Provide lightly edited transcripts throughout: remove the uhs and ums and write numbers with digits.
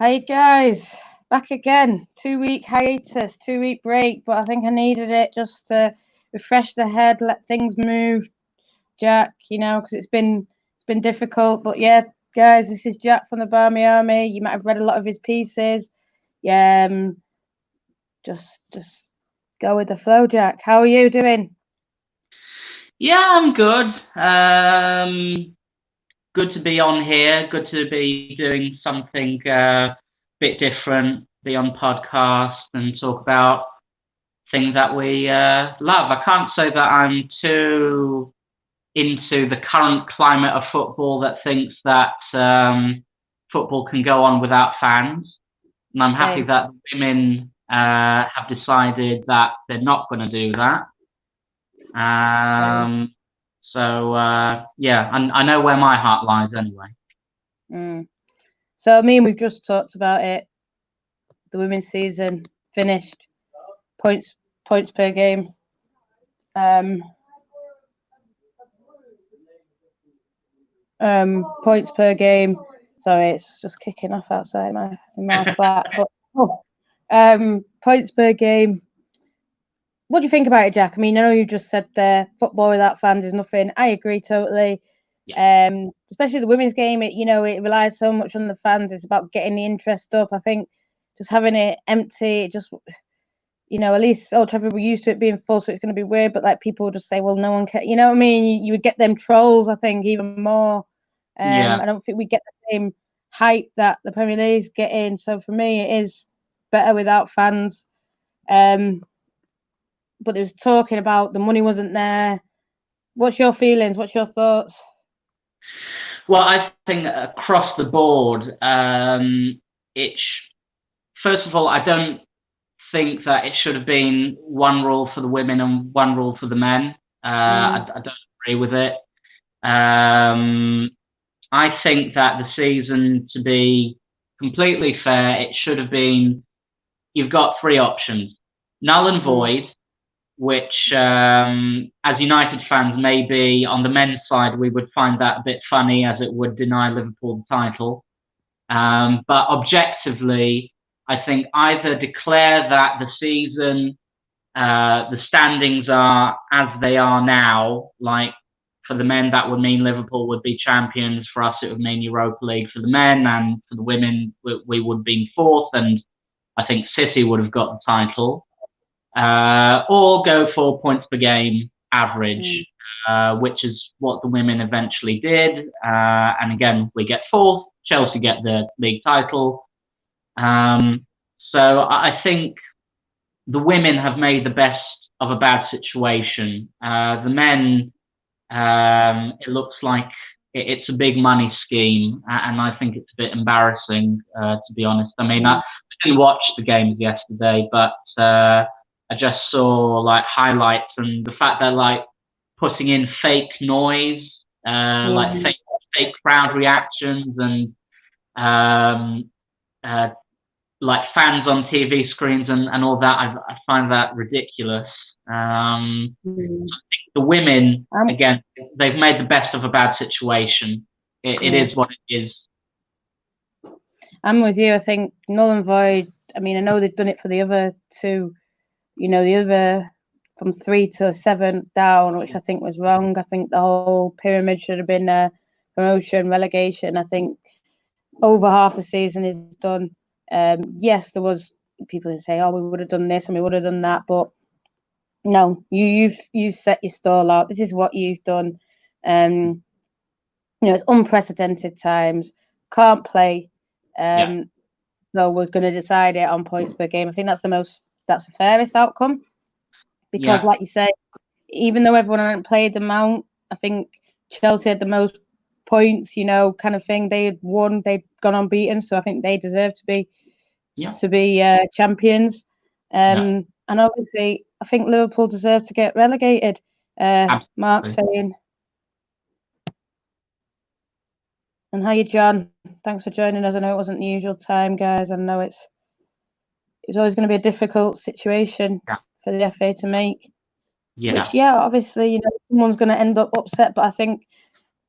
Hey guys, back again. 2 week hiatus, 2 week break, but I think I needed it just to refresh the head, let things move, Jack. Because it's been difficult. But yeah, guys, this is Jack from the Barmy Army. You might have read a lot of his pieces. Yeah, just go with the flow, Jack. How are you doing? Yeah, I'm good. Good to be on here. Good to be doing something a bit different, be on podcast and talk about things that we love. I can't say that I'm too into the current climate of football that thinks that football can go on without fans. And I'm happy Same. that women have decided that they're not going to do that. Same. Yeah, and I know where my heart lies anyway. So me and we've just talked about it. The women's season finished. Points per game. Points per game. Sorry, it's just kicking off outside my flat. But points per game. What do you think about it, Jack? I mean, I know you just said there, football without fans is nothing. I agree totally. Yeah. Especially the women's game, it relies so much on the fans. It's about getting the interest up. I think just having it empty, at least Old Trafford, we're used to it being full, so it's going to be weird. But like people just say, well, no one cares. You know what I mean? You would get them trolls, I think, even more. Yeah. I don't think we get the same hype that the Premier League's getting. So for me, it is better without fans. But it was talking about the money wasn't there. What's your feelings? What's your thoughts? Well, I think across the board, first of all, I don't think that it should have been one rule for the women and one rule for the men. I don't agree with it. I think that the season, to be completely fair, it should have been, you've got three options: null and void, which, as United fans, maybe on the men's side, we would find that a bit funny, as it would deny Liverpool the title. But objectively, I think either declare that the season, the standings are as they are now, like for the men, that would mean Liverpool would be champions. For us, it would mean Europa League for the men, and for the women, we would be fourth, and I think City would have got the title. Or go for points per game average, which is what the women eventually did. And again, we get fourth, Chelsea get the league title. So I think the women have made the best of a bad situation. The men, it looks like it's a big money scheme, and I think it's a bit embarrassing, to be honest. I mean, I didn't watch the games yesterday, but I just saw like highlights, and the fact that like putting in fake noise, like fake crowd reactions, and like fans on TV screens and all that, I find that ridiculous. I think the women, again, they've made the best of a bad situation. It is what it is. I'm with you. I think null and void. I mean, I know they've done it for the other two. The other from 3 to 7 down, which I think was wrong. I think the whole pyramid should have been promotion, relegation. I think over half the season is done. Yes, there was people that say, "Oh, we would have done this and we would have done that," but no, you've set your stall out. This is what you've done. It's unprecedented times. Can't play. So we're going to decide it on points per game. I think that's the fairest outcome, because like you say, even though everyone hadn't played the amount, I think Chelsea had the most points, kind of thing. They had won, they'd gone unbeaten, so I think they deserve to be champions. And obviously, I think Liverpool deserve to get relegated. Mark saying. And how you, John? Thanks for joining us. I know it wasn't the usual time, guys. I know it's always going to be a difficult situation for the FA to make. Which, obviously, someone's going to end up upset. But I think,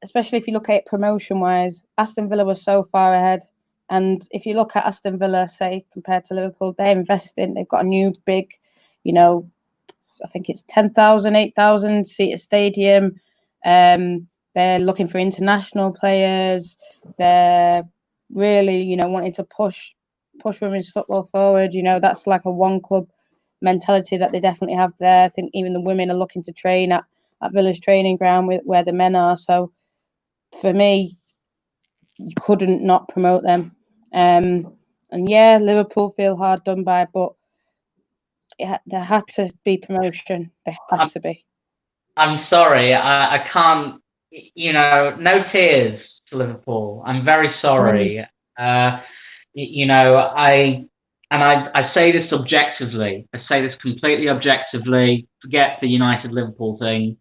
especially if you look at it promotion-wise, Aston Villa was so far ahead. And if you look at Aston Villa, say, compared to Liverpool, they're investing. They've got a new big, you know, I think it's 10,000, 8,000 seater stadium. They're looking for international players. They're really, you know, wanting to push women's football forward. You know, that's like a one club mentality that they definitely have there. I think even the women are looking to train at Villa's training ground where the men are. So for me, you couldn't not promote them. And yeah, Liverpool feel hard done by, but there had to be promotion. There had to be. I'm sorry, I can't. You know, no tears to Liverpool. I'm very sorry. You know, I say this objectively. I say this completely objectively. Forget the United Liverpool thing.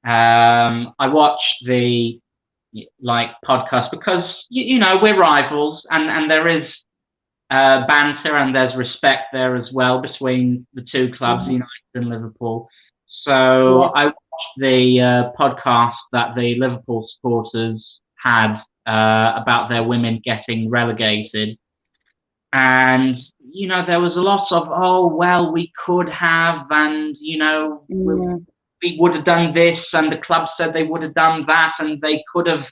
I watch the podcast because you know we're rivals, and there is banter and there's respect there as well between the two clubs, United and Liverpool. So I watched the podcast that the Liverpool supporters had about their women getting relegated, and you know there was a lot of, oh well, we could have, and you know we would have done this, and the club said they would have done that, and they could have,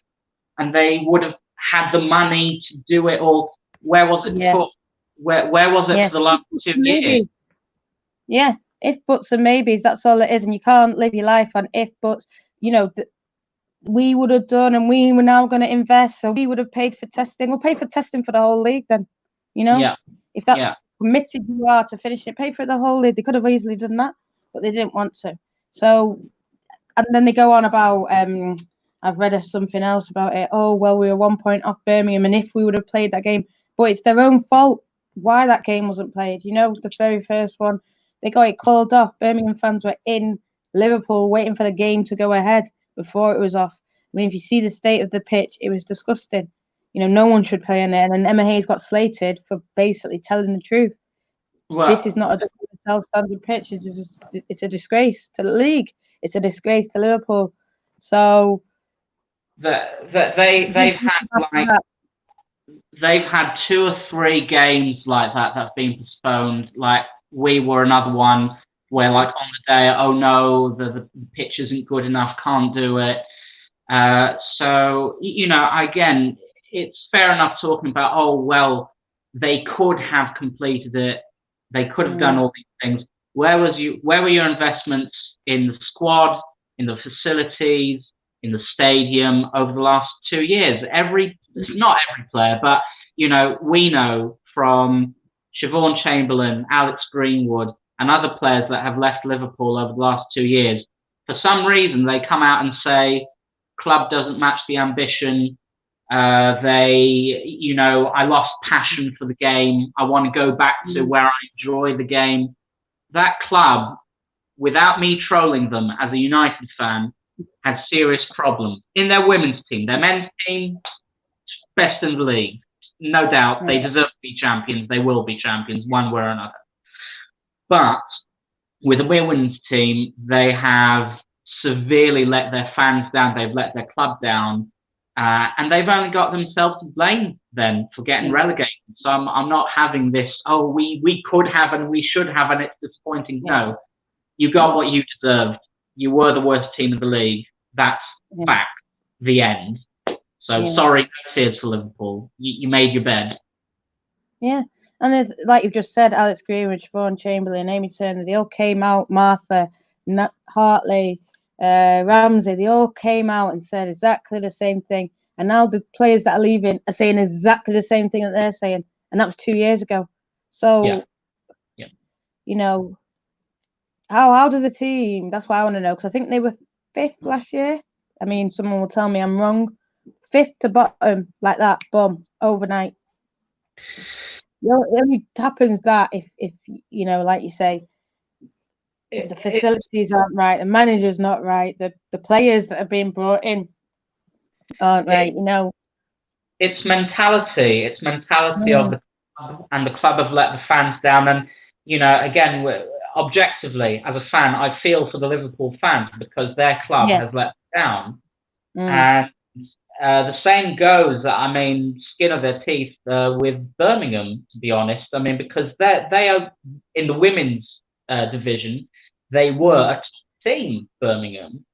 and they would have had the money to do it all. Where was it for? Where was it for the last 2 years? Yeah, if buts and maybes, that's all it is, and you can't live your life on if buts. You know, we would have done, and we were now going to invest, so we would have paid for testing. We'll pay for testing for the whole league then. You know, if that's committed you are to finish it, pay for the whole league. They could have easily done that, but they didn't want to. So, and then they go on about I've read something else about it. Oh well, we were 1 point off Birmingham, and if we would have played that game, but it's their own fault why that game wasn't played. You know, the very first one, they got it called off. Birmingham fans were in Liverpool waiting for the game to go ahead before it was off. I mean, if you see the state of the pitch, it was disgusting. You know, no one should play in it. And then Emma Hayes got slated for basically telling the truth. Well, this is not a self-standard pitch. It's a disgrace to the league. It's a disgrace to Liverpool. So they've had 2 or 3 games like that that's been postponed. Like we were another one where, like, on the day, oh no, the pitch isn't good enough, can't do it. So you know, again, it's fair enough talking about, oh well, they could have completed it, they could have done all these things. Where were your investments in the squad, in the facilities, in the stadium over the last 2 years? Not every player, but you know, we know from Siobhan Chamberlain, Alex Greenwood, and other players that have left Liverpool over the last 2 years. For some reason, they come out and say, club doesn't match the ambition. You know, I lost passion for the game. I want to go back to where I enjoy the game. That club, without me trolling them as a United fan, had serious problems in their women's team. Their men's team, best in the league. No doubt, they deserve to be champions. They will be champions one way or another. But with the women's team, they have severely let their fans down. They've let their club down. And they've only got themselves to blame then for getting relegated. So I'm not having this, oh, we could have and we should have, and it's disappointing. No, you got what you deserved. You were the worst team in the league. That's fact. The end. So sorry, no tears for Liverpool. You made your bed. Yeah. And like you've just said, Alex Greenwood, Siobhan Chamberlain, Amy Turner, they all came out, Martha, Hartley, Ramsey, they all came out and said exactly the same thing. And now the players that are leaving are saying exactly the same thing that they're saying. And that was 2 years ago. So, you know, how does a team, that's what I want to know, because I think they were 5th last year. I mean, someone will tell me I'm wrong. 5th to bottom, like that, boom, overnight. You know, it only happens that if you know, like you say, the facilities aren't right, the manager's not right, the players that are being brought in aren't right. You know, it's mentality. It's mentality of the club, and the club have let the fans down. And you know, again, objectively, as a fan, I feel for the Liverpool fans because their club has let them down. And the same goes, I mean, skin of their teeth with Birmingham, to be honest. I mean, because they are in the women's division, they were a top team, Birmingham.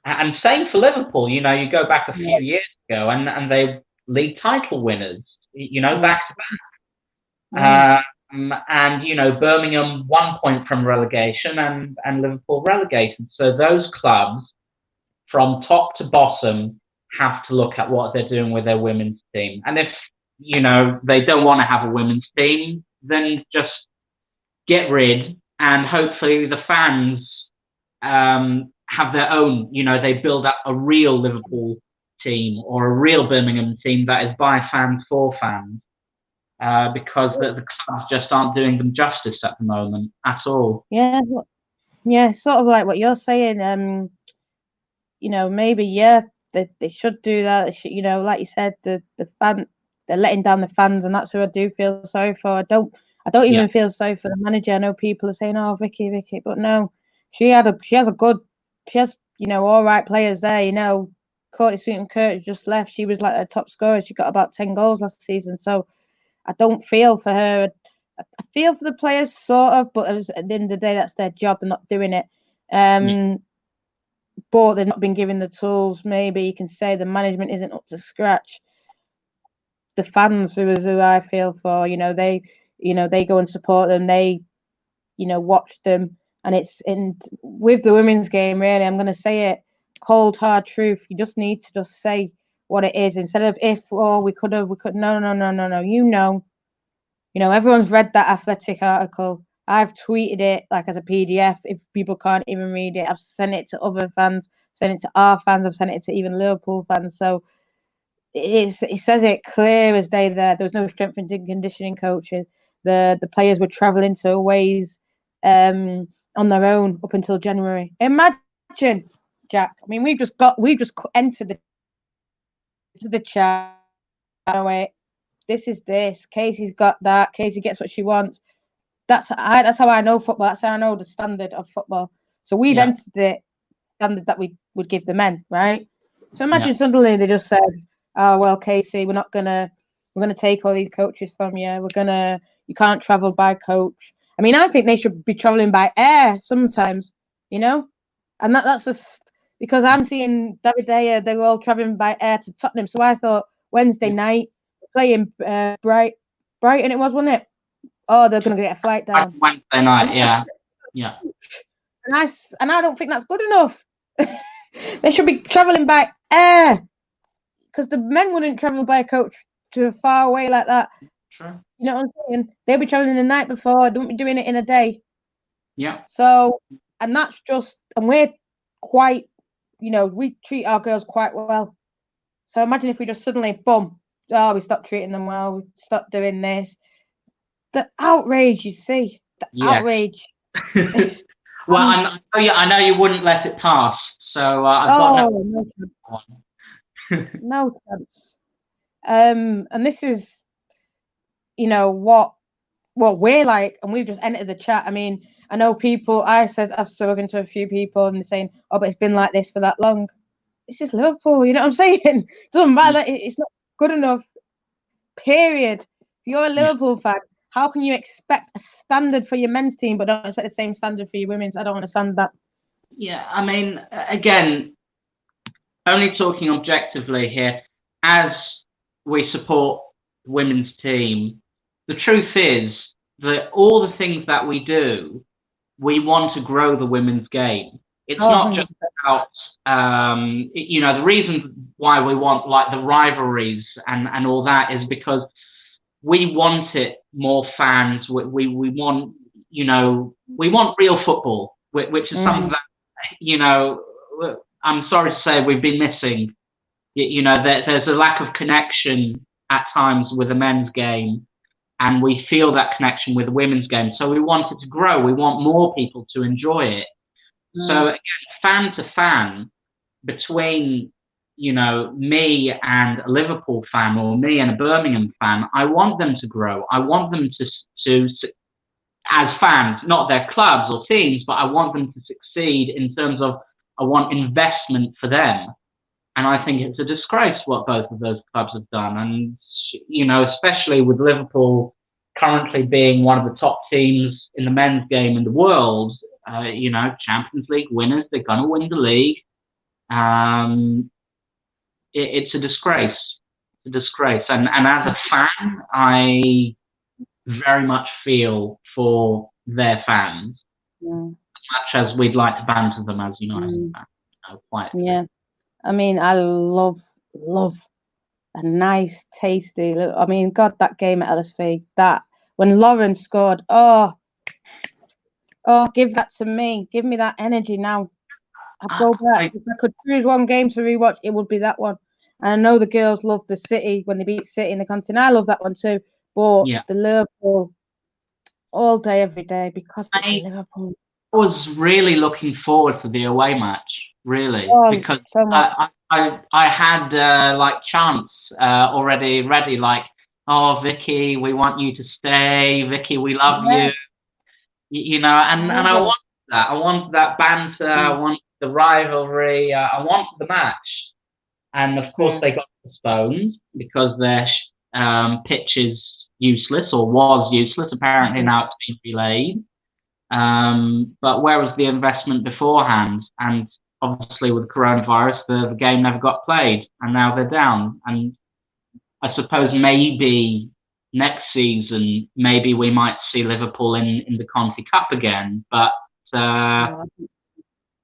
And same for Liverpool. You know, you go back a few years ago, and they league title winners. You know, back to back. And you know, Birmingham 1 point from relegation, and Liverpool relegated. So those clubs, from top to bottom, have to look at what they're doing with their women's team. And if you know they don't want to have a women's team, then just get rid, and hopefully the fans have their own. You know, they build up a real Liverpool team or a real Birmingham team that is by fans for fans, because the clubs just aren't doing them justice at the moment at all. Yeah, sort of like what you're saying. You know, maybe they should do that. They should, you know, like you said, the fan, they're letting down the fans, and that's who I do feel sorry for. I don't even feel sorry for the manager. I know people are saying, "Oh, Vicky," but no, she has you know, all right players there. You know, Courtney Sweeton-Curtis just left. She was like a top scorer. She got about 10 goals last season. So I don't feel for her. I feel for the players, sort of, but at the end of the day, that's their job. They're not doing it. But they've not been given the tools. Maybe you can say the management isn't up to scratch. The fans, who I feel for, you know, they go and support them. They, you know, watch them, and with the women's game, really, I'm going to say it, cold hard truth. You just need to just say what it is instead of if, oh, we could. No. You know, everyone's read that Athletic article. I've tweeted it like as a PDF. If people can't even read it, I've sent it to other fans, sent it to our fans, I've sent it to even Liverpool fans. So it says it clear as day there. There was no strength and conditioning coaches. The players were travelling to aways on their own up until January. Imagine, Jack. I mean, we just entered the chat. Wait, this is this. Casey's got that. Casey gets what she wants. That's how I know football. That's how I know the standard of football. So we've entered the standard that we would give the men, right? So imagine suddenly they just said, "Oh well, Casey, we're gonna take all these coaches from you. You can't travel by coach." I mean, I think they should be traveling by air sometimes, you know, and that's just because I'm seeing David Daya. They were all traveling by air to Tottenham. So I thought Wednesday night playing Brighton, it was, wasn't it? Oh, they're going to get a flight down. Wednesday night, yeah. And I don't think that's good enough. They should be travelling by air, because the men wouldn't travel by coach to far away like that. Sure. You know what I'm saying? They'll be travelling the night before. They won't be doing it in a day. Yeah. So, and that's just, and we're quite, you know, we treat our girls quite well. So imagine if we just suddenly, boom, we stopped treating them well. We stopped doing this. The outrage, you see, outrage. Well, I know you wouldn't let it pass, so I've got no chance. And this is, you know, what we're like, and we've just entered the chat. I mean, I know people. I've spoken to a few people, and they're saying, "Oh, but it's been like this for that long." It's just Liverpool, you know what I'm saying? It doesn't matter that it's not good enough. Period. If you're a Liverpool fan, how can you expect a standard for your men's team but don't expect the same standard for your women's? I don't understand that. Yeah, I mean, again, only talking objectively here, as we support the women's team, the truth is that all the things that we do, we want to grow the women's game. It's not just about, you know, the reason why we want like the rivalries and all that is because we want it more fans. We want, you know, we want real football, which is something that, you know, I'm sorry to say we've been missing. You know, there's a lack of connection at times with the men's game, and we feel that connection with the women's game. So we want it to grow. We want more people to enjoy it. So again, fan to fan, between, you know, me and a Liverpool fan or me and a Birmingham fan, I want them to grow. I want them to as fans, not their clubs or teams, but I want them to succeed in terms of, I want investment for them. And I think it's a disgrace what both of those clubs have done. And, you know, especially with Liverpool currently being one of the top teams in the men's game in the world, you know, Champions League winners, they're going to win the league. It's a disgrace. It's a disgrace. And as a fan, I very much feel for their fans. Yeah. As much as we'd like to banter them, as you know, quite. Yeah, I mean, I love a nice, tasty. I mean, God, that game at LSV, that when Lauren scored, oh, give that to me. Give me that energy now. I'd go back. If I could choose one game to rewatch, it would be that one. And I know the girls love the City when they beat City in the continent. I love that one too. But the Liverpool, all day, every day, because it's Liverpool. I was really looking forward to the away match, really, because so I had like chants already ready, like, oh, Vicky, we want you to stay. Vicky, we love you. You know, and I wanted that. I wanted that banter. I wanted the rivalry. I wanted the match. And of course, they got postponed because their pitch is useless, or was useless. Apparently now it's been relayed. But where was the investment beforehand? And obviously with coronavirus, the game never got played, and now they're down. And I suppose maybe next season, maybe we might see Liverpool in the Conti Cup again. But,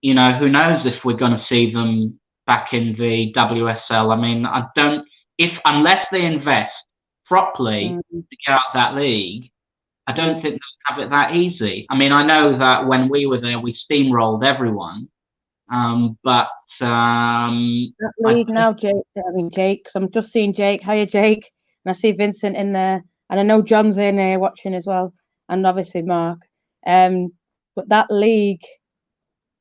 you know, who knows if we're going to see them back in the WSL. I mean, unless they invest properly to get out of that league, I don't think they'll have it that easy. I mean, I know that when we were there, we steamrolled everyone. But that league now, Jake. I mean, Jake. Because I'm just seeing Jake. Hiya, Jake. And I see Vincent in there, and I know John's in there watching as well, and obviously Mark. But that league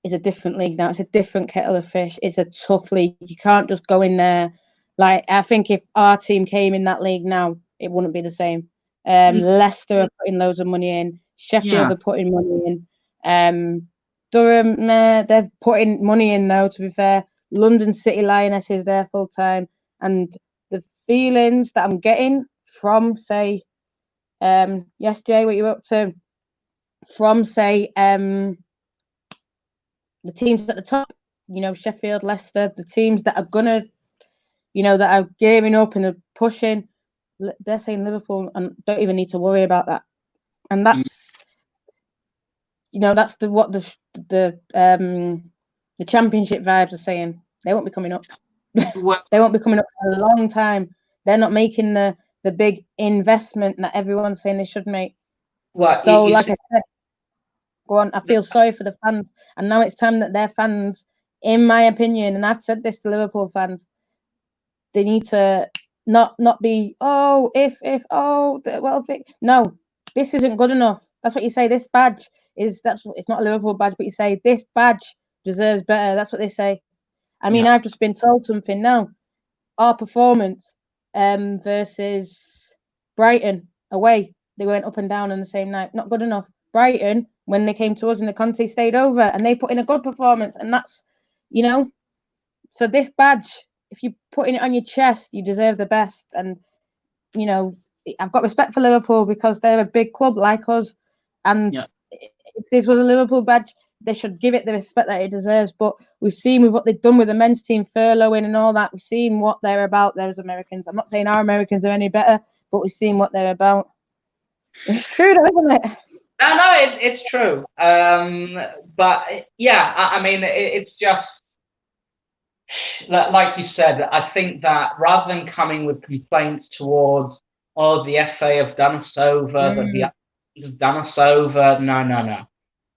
is a different league now. It's a different kettle of fish. It's a tough league. You can't just go in there. Like, I think if our team came in that league now, it wouldn't be the same. Leicester are putting loads of money in. Sheffield are putting money in. Durham, they're putting money in though, to be fair. London City Lionesses there full time. And the feelings that I'm getting from, say, yes, Jay, what you up to? From, say, the teams at the top, you know, Sheffield, Leicester, the teams that are gonna, you know, that are gearing up and are pushing, they're saying Liverpool and don't even need to worry about that. And that's, you know, that's what the championship vibes are saying. They won't be coming up. They won't be coming up for a long time. They're not making the big investment that everyone's saying they should make. So, like I said, go on. I feel sorry for the fans, and now it's time that their fans, in my opinion, and I've said this to Liverpool fans, they need to not be no, this isn't good enough. That's what you say. This badge it's not a Liverpool badge, but you say this badge deserves better. That's what they say. I mean, I've just been told something now. Our performance versus Brighton away, they went up and down on the same night. Not good enough. Brighton, when they came to us in the Conti, stayed over and they put in a good performance, and that's, you know, so this badge, if you're putting it on your chest, you deserve the best. And, you know, I've got respect for Liverpool because they're a big club like us, and if this was a Liverpool badge, they should give it the respect that it deserves. But we've seen with what they've done with the men's team, furloughing and all that, we've seen what they're about, those Americans. I'm not saying our Americans are any better, but we've seen what they're about. It's true though, isn't it? No, it's true. But yeah, I mean, it's just, like you said, I think that rather than coming with complaints towards, oh, the FA have done us over, that the others have done us over, no.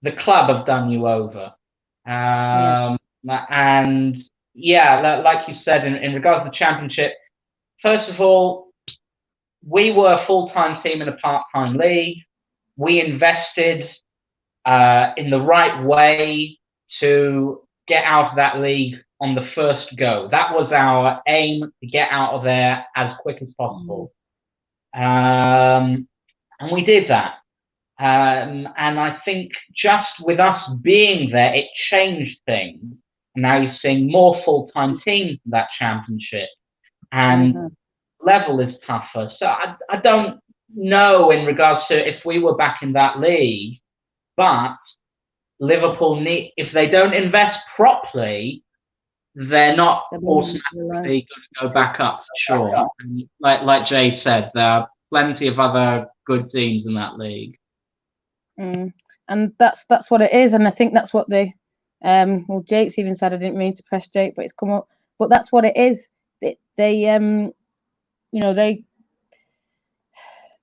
The club have done you over. And yeah, like you said, in regards to the championship, first of all, we were a full-time team in a part-time league. We invested in the right way to get out of that league on the first go. That was our aim, to get out of there as quick as possible. And we did that. And I think just with us being there, it changed things. and now you're seeing more full-time teams in that championship, and level is tougher. So I don't know in regards to if we were back in that league, but Liverpool need, if they don't invest properly, they're not automatically going to go back up for sure. And like Jay said, there are plenty of other good teams in that league. And that's what it is, and I think that's what they well, Jake's even said, I didn't mean to press Jake, but it's come up. But that's what it is. They you know, they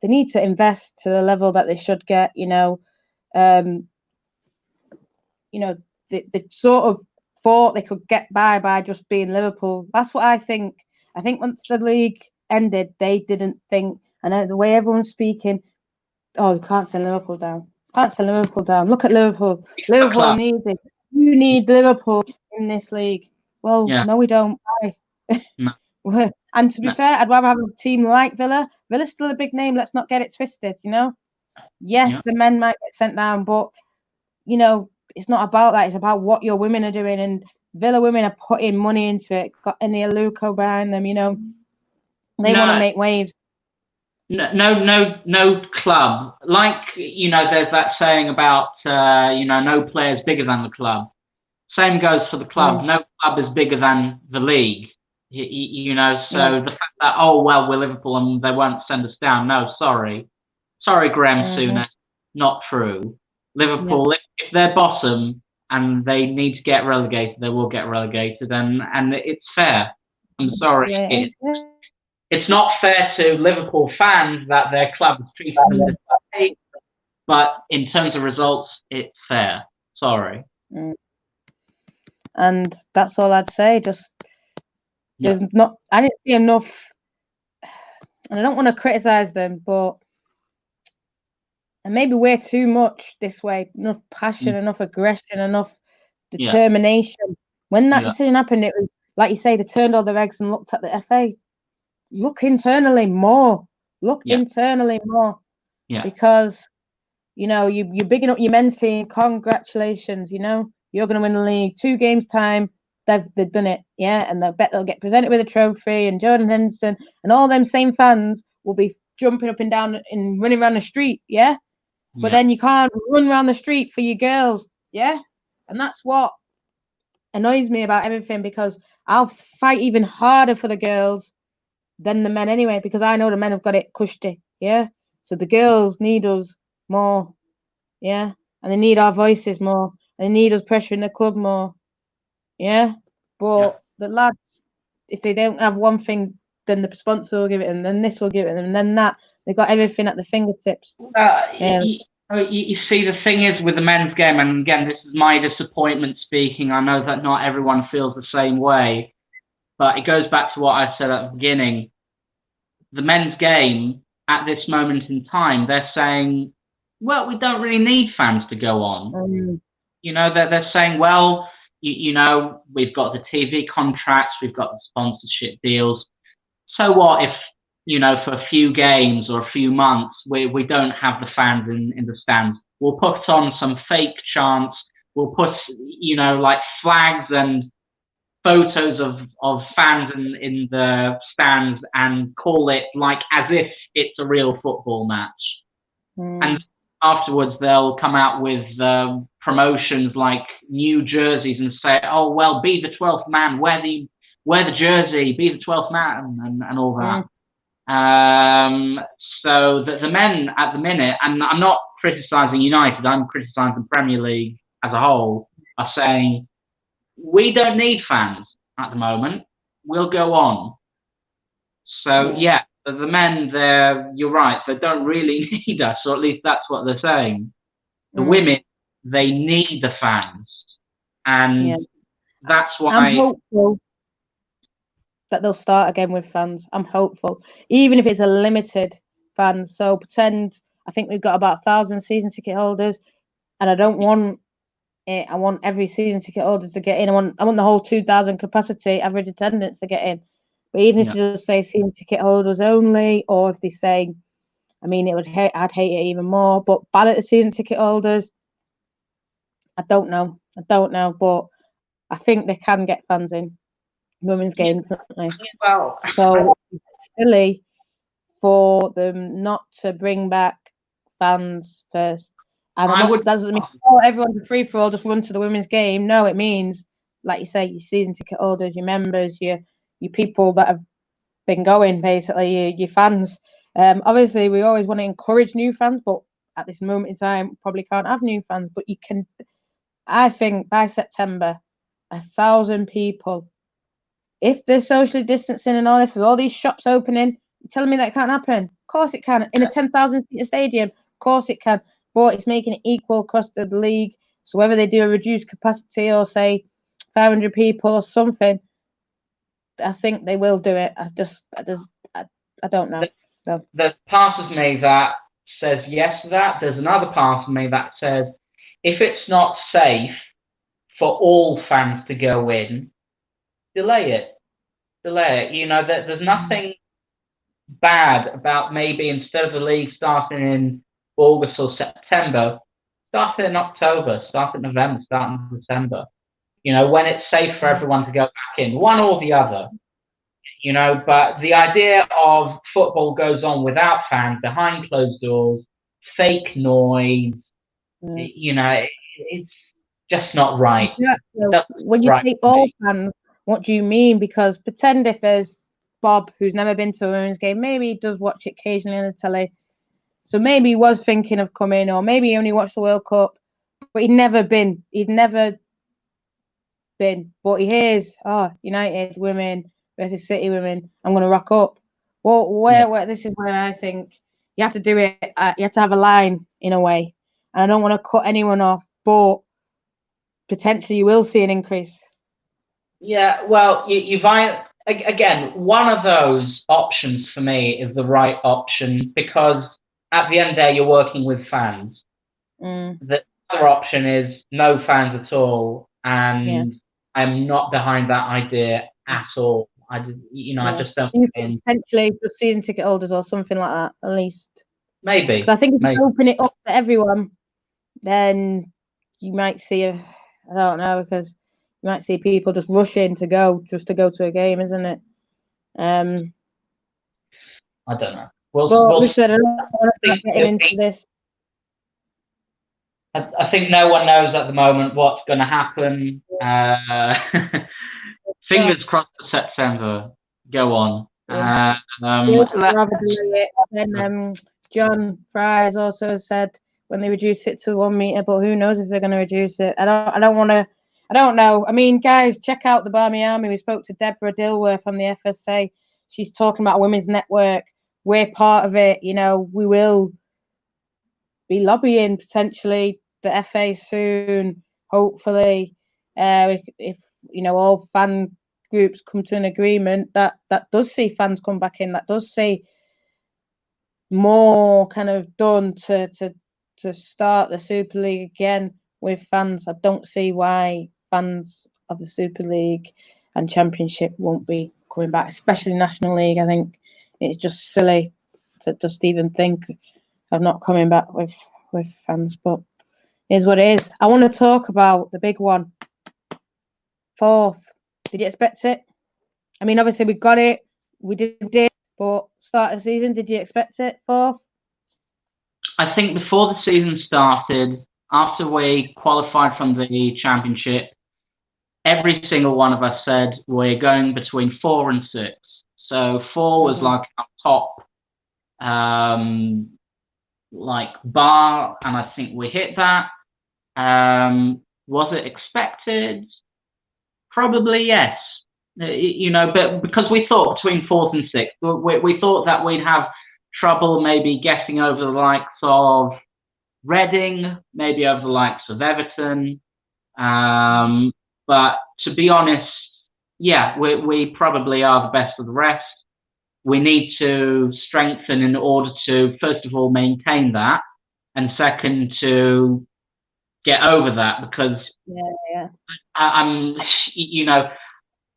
need to invest to the level that they should get. You know, they sort of thought they could get by just being Liverpool. That's what I think. I think once the league ended, they didn't think. And the way everyone's speaking, oh, you can't send Liverpool down. Can't send Liverpool down. Look at Liverpool. Liverpool needs it. You need Liverpool in this league. Well, no, we don't. No. And to be fair, I'd rather have a team like Villa. Villa's still a big name. Let's not get it twisted, you know? Yes, the men might get sent down, but, you know, it's not about that. It's about what your women are doing. And Villa women are putting money into it. Got Enia Luco behind them, you know? They want to make waves. No club. Like, you know, there's that saying about, you know, no player's bigger than the club. Same goes for the club. No club is bigger than the league. You know, so the fact that, oh, well, we're Liverpool and they won't send us down. No, sorry. Sorry, Graham Souness. Not true. Liverpool, if they're bottom and they need to get relegated, they will get relegated. And it's fair. I'm sorry. It's not fair to Liverpool fans that their club is treated in this way, but in terms of results, it's fair. Sorry. And that's all I'd say. Just there's not. I didn't see enough, and I don't want to criticize them, but and maybe we're too much this way. Enough passion, enough aggression, enough determination. When that decision happened, it was like you say, they turned all their eggs and looked at the FA. Look internally more. Look internally more. Because you know you're bigging up your men's team. Congratulations. You know you're going to win the league. 2 games time. They've done it, and they'll bet they'll get presented with a trophy, and Jordan Henderson and all them same fans will be jumping up and down and running around the street, But then you can't run around the street for your girls, and that's what annoys me about everything, because I'll fight even harder for the girls than the men anyway, because I know the men have got it cushy, So the girls need us more, and they need our voices more, and they need us pressuring the club more. But the lads, if they don't have one thing, then the sponsor will give it them, then this will give it them, and then that. They've got everything at the fingertips. You see, the thing is with the men's game, and again, this is my disappointment speaking. I know that not everyone feels the same way, but it goes back to what I said at the beginning. The men's game, at this moment in time, they're saying, well, we don't really need fans to go on. You know, they're saying, well, you know, we've got the TV contracts, we've got the sponsorship deals. So what if, you know, for a few games or a few months, we don't have the fans in the stands? We'll put on some fake chants. We'll put, you know, like flags and photos of fans in the stands and call it like as if it's a real football match. And afterwards, they'll come out with promotions like new jerseys and say, oh, well, be the 12th man, wear the jersey, be the 12th man, and all that. So the men at the minute, and I'm not criticising United, I'm criticising the Premier League as a whole, are saying, we don't need fans at the moment, we'll go on. So, the men, you're right, they don't really need us, or at least that's what they're saying. The women, they need the fans. And that's why... I'm hopeful that they'll start again with fans. I'm hopeful. Even if it's a limited fans. So pretend, I think we've got about 1,000 season ticket holders, and I don't want it. I want every season ticket holder to get in. I want the whole 2,000 capacity average attendance to get in. But even if they just say season ticket holders only, or if they say, I mean, I'd hate it even more, but ballot the season ticket holders. I don't know, but I think they can get fans in women's game definitely. Well, So it's silly for them not to bring back fans first. And doesn't mean everyone's a free for all, just run to the women's game. No, it means, like you say, your season ticket holders, your members, your people that have been going, basically, your fans. Obviously, we always want to encourage new fans, but at this moment in time, probably can't have new fans. But you can, I think, by September, 1,000 people. If they're socially distancing and all this, with all these shops opening, you're telling me that can't happen? Of course it can. In a 10,000 seat stadium, of course it can. But it's making it equal across the league. So whether they do a reduced capacity or say 500 people or something, I think they will do it. I don't know. No. There's part of me that says yes to that. There's another part of me that says if it's not safe for all fans to go in, delay it. You know, there's nothing bad about maybe instead of the league starting in August or September, start in October, start in November, start in December. You know, when it's safe for everyone to go back in, one or the other. You know, but the idea of football goes on without fans, behind closed doors, fake noise, you know, it's just not right. Yeah, so when you say all fans, what do you mean? Because pretend if there's Bob, who's never been to a women's game, maybe he does watch it occasionally on the telly. So maybe he was thinking of coming, or maybe he only watched the World Cup, but he'd never been. But he hears, United women versus City women, I'm going to rock up. Well, where this is where I think you have to do it. You have to have a line in a way, and I don't want to cut anyone off, but potentially you will see an increase. Yeah, well, you've again, one of those options for me is the right option because at the end of the day, you're working with fans. The other option is no fans at all, and I'm not behind that idea at all. I just don't. Potentially for season ticket holders or something like that, at least. Maybe. Because I think if you open it up to everyone, then you might see I don't know, because you might see people just rushing to go to a game, isn't it? I don't know. Listen, I don't want to start getting into this. I think no one knows at the moment what's going to happen. Fingers crossed for September. Go on. Then John Fry's also said when they reduce it to 1 meter, but who knows if they're going to reduce it? I don't know. I mean, guys, check out the Barmy Army. We spoke to Deborah Dilworth on the FSA. She's talking about a women's network. We're part of it. You know, we will be lobbying potentially the FA soon, hopefully, if all fan groups come to an agreement that does see fans come back in, that does see more kind of done to start the Super League again with fans. I don't see why fans of the Super League and Championship won't be coming back, especially National League. I think it's just silly to just even think of not coming back with fans, but it is what it is. I want to talk about the big one. 4th. Did you expect it? I mean, obviously we got it. We did, but start of the season, did you expect it? 4th? I think before the season started, after we qualified from the Championship, every single one of us said we're going between 4 and 6. So 4 was like our top like bar, and I think we hit that. Was it expected? Probably yes. But because we thought between 4th and 6th, we thought that we'd have trouble maybe getting over the likes of Reading, maybe over the likes of Everton. But to be honest, yeah, we probably are the best of the rest. We need to strengthen in order to, first of all, maintain that, and second, to get over that, because I'm,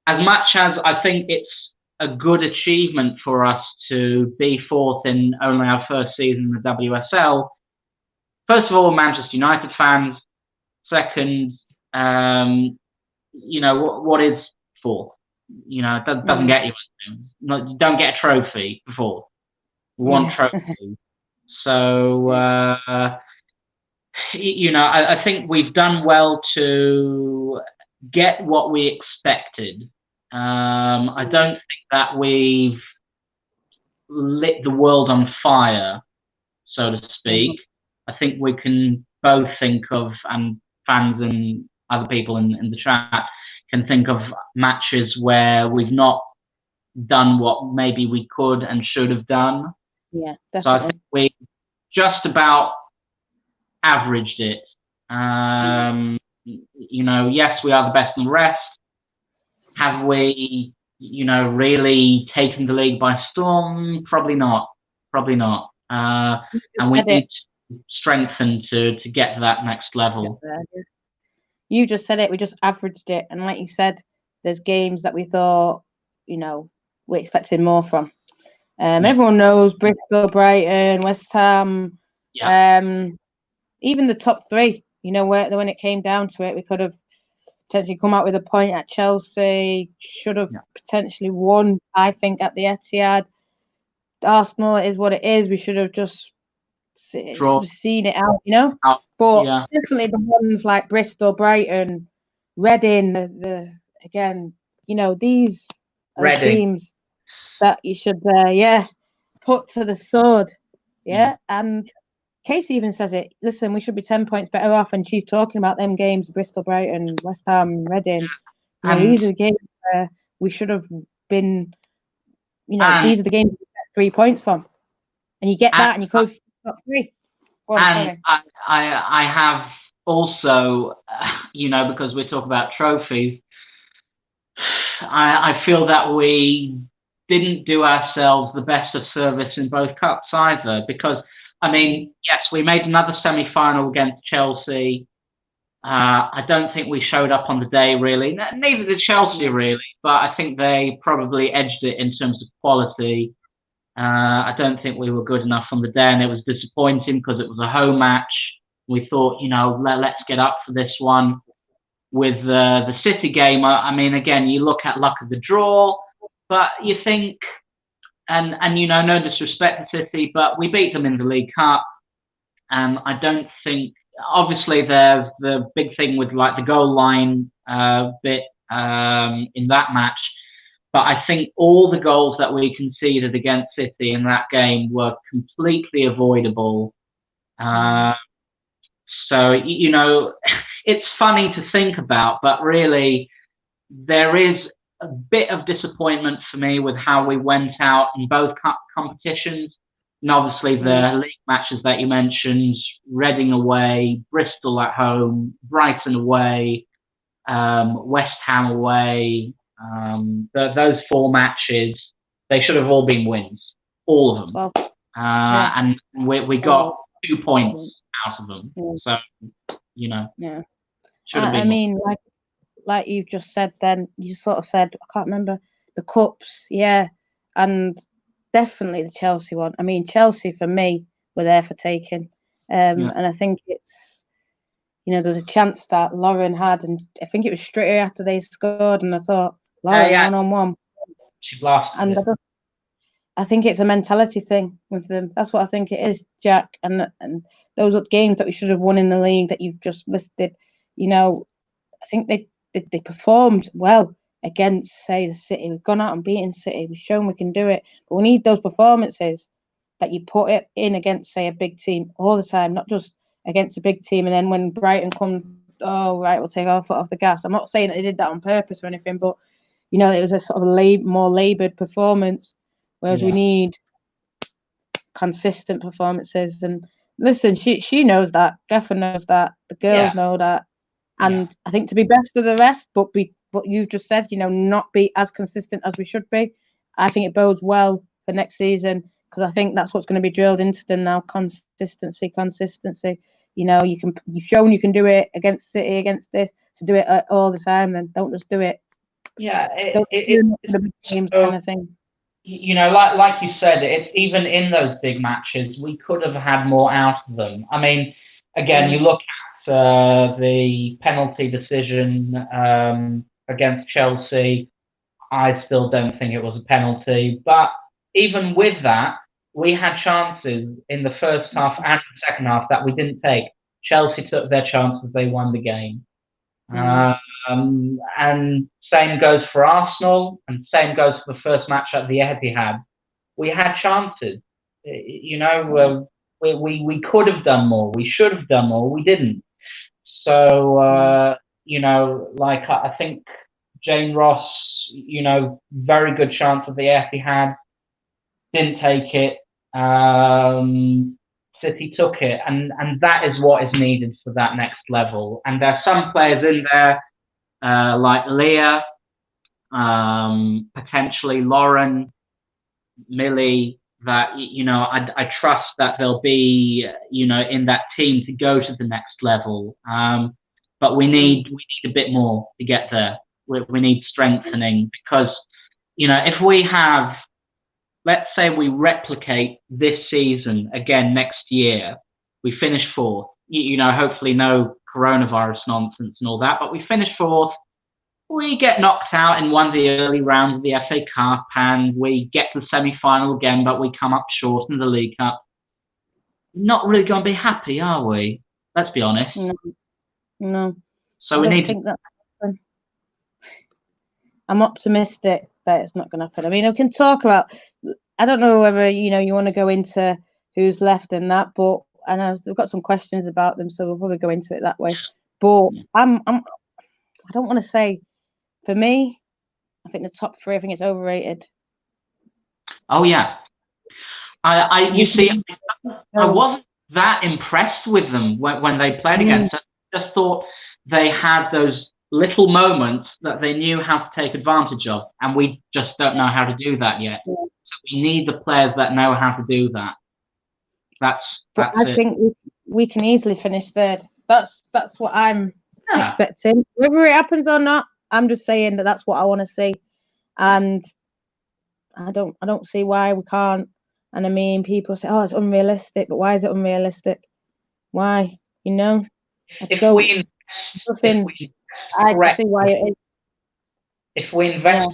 as much as I think it's a good achievement for us to be 4th in only our first season in the WSL, first of all, Manchester United fans, second, you know, what is fourth? You know, it doesn't get you anything. You don't get a trophy for fourth. We want trophies. So, you know, I think we've done well to get what we expected. I don't think that we've lit the world on fire, so to speak. I think we can both think of, and fans and other people in the chat can think of matches where we've not done what maybe we could and should have done. Yeah, definitely. So I think we just about averaged it. You know, yes, we are the best in the rest. Have we, you know, really taken the league by storm? Probably not. Probably not. And we need to strengthen to get to that next level. You just said it. We just averaged it, and like you said, there's games that we thought, you know, we expected more from. Everyone knows Bristol, Brighton, West Ham. Even the top three. You know, when it came down to it, we could have potentially come out with a point at Chelsea. Should have potentially won, I think, at the Etihad. Arsenal is what it is. We should have just seen it out, you know. But definitely the ones like Bristol, Brighton, Reading, again, you know, these are teams that you should, put to the sword, And Casey even says it. Listen, we should be 10 points better off, and she's talking about them games: Bristol, Brighton, West Ham, Reading. You know, these are the games where we should have been. You know, these are the games you get 3 points from, and you get that, and you go top three. And I have also, you know, because we talk about trophies, I feel that we didn't do ourselves the best of service in both cups either. Because, I mean, yes, we made another semi-final against Chelsea. I don't think we showed up on the day, really. Neither did Chelsea, really. But I think they probably edged it in terms of quality. I don't think we were good enough on the day, and it was disappointing because it was a home match. We thought, you know, let's get up for this one. With the City game, I mean, again, you look at luck of the draw, but you think, and you know, no disrespect to City, but we beat them in the League Cup, and I don't think, obviously, there's the big thing with like the goal line bit in that match. But I think all the goals that we conceded against City in that game were completely avoidable. So, you know, it's funny to think about, but really there is a bit of disappointment for me with how we went out in both competitions. And obviously the league matches that you mentioned, Reading away, Bristol at home, Brighton away, West Ham away, those 4 matches, they should have all been wins, all of them. And we got 2 points out of them. So, you know, I mean, like you've just said, then you sort of said, I can't remember, the cups, and definitely the Chelsea one. I mean, Chelsea for me were there for taking, and I think it's, you know, there was a chance that Lauren had, and I think it was straight after they scored, and I thought, Lauren, 1-on-1. She blasted it. I think it's a mentality thing with them. That's what I think it is, Jack. And those are games that we should have won in the league that you've just listed. You know, I think they performed well against, say, the City. We've gone out and beaten City. We've shown we can do it. But we need those performances that you put it in against, say, a big team all the time, not just against a big team. And then when Brighton come, oh, right, we'll take our foot off the gas. I'm not saying that they did that on purpose or anything, but, you know, it was a sort of more laboured performance. Whereas we need consistent performances. And listen, she knows that. Gaffer knows that. The girls know that. And I think to be best of the rest, but be what you've just said, you know, not be as consistent as we should be. I think it bodes well for next season, because I think that's what's going to be drilled into them now. Consistency. You know, you've shown you can do it against City, against this, to do it all the time. Then don't just do it. The big games kind of thing. You know, like you said, it's even in those big matches, we could have had more out of them. I mean, again, you look the penalty decision against Chelsea, I still don't think it was a penalty. But even with that, we had chances in the first half and the second half that we didn't take. Chelsea took their chances, they won the game. And same goes for Arsenal, and same goes for the first match at the Etihad. We had chances. You know, we could have done more. We should have done more. We didn't. So, you know, like I think Jane Ross, you know, very good chance of the Etihad, didn't take it. City took it, and that is what is needed for that next level. And there are some players in there, like Leah, potentially Lauren, Millie, that, you know, I trust that they'll be, you know, in that team to go to the next level. But we need a bit more to get there. We need strengthening, because, you know, if we have, let's say we replicate this season again next year, we finish fourth, you know, hopefully no coronavirus nonsense and all that, but we finish fourth, we get knocked out in one of the early rounds of the FA Cup, and we get to the semi-final again, but we come up short in the League Cup. Not really going to be happy, are we? Let's be honest. No. So we need to... that I'm optimistic that it's not going to happen. I mean, we can talk about, I don't know whether, you know, you want to go into who's left and that, but, and we've got some questions about them, so we'll probably go into it that way. But I don't want to say, for me, I think the top three, I think it's overrated. Oh yeah. You see, I wasn't that impressed with them when they played against us. I just thought they had those little moments that they knew how to take advantage of, and we just don't know how to do that yet. So we need the players that know how to do that. That's I think we can easily finish third. That's what I'm expecting. Whether it happens or not, I'm just saying that that's what I want to see, and I don't see why we can't. And I mean, people say, "Oh, it's unrealistic," but why is it unrealistic? Why? You know, I see why it is. If we invest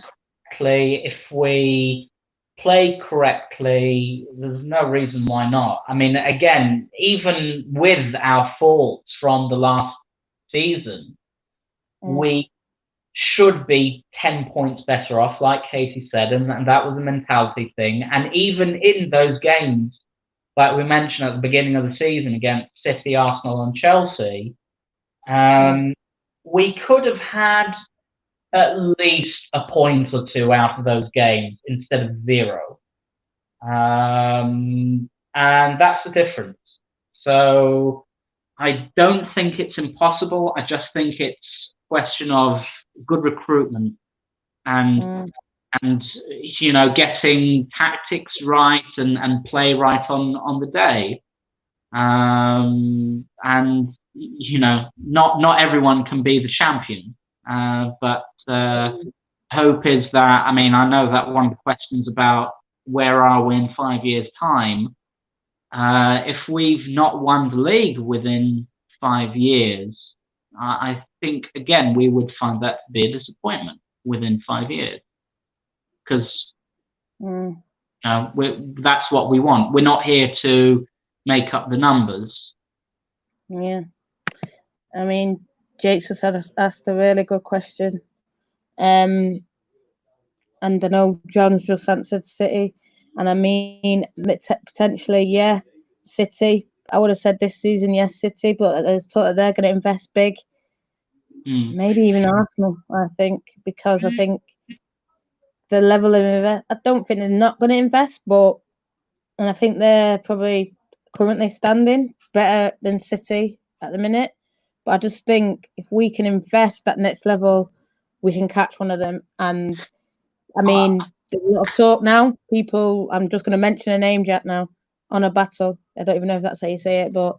correctly, if we play correctly, there's no reason why not. I mean, again, even with our faults from the last season, we should be 10 points better off, like Katie said, and that was a mentality thing. And even in those games, like we mentioned at the beginning of the season against City, Arsenal, and Chelsea, we could have had at least a point or two out of those games instead of 0. And that's the difference. So I don't think it's impossible. I just think it's a question of good recruitment and you know, getting tactics right and play right on the day. And you know, not everyone can be the champion, but hope is that, I mean, I know that one of the questions about where are we in 5 years' time, if we've not won the league within 5 years, I think, again, we would find that to be a disappointment within 5 years. Because that's what we want. We're not here to make up the numbers. Yeah. I mean, Jake's just asked a really good question. And I know John's just answered City. And I mean, potentially, yeah, City. I would have said this season, yes, City, but they're going to invest big. Maybe even Arsenal, I think, because I think the level of I don't think they're not going to invest, and I think they're probably currently standing better than City at the minute. But I just think if we can invest at next level, we can catch one of them. And I mean, there's a lot of talk now. People, I'm just going to mention a name, Jack, now, on a battle. I don't even know if that's how you say it, but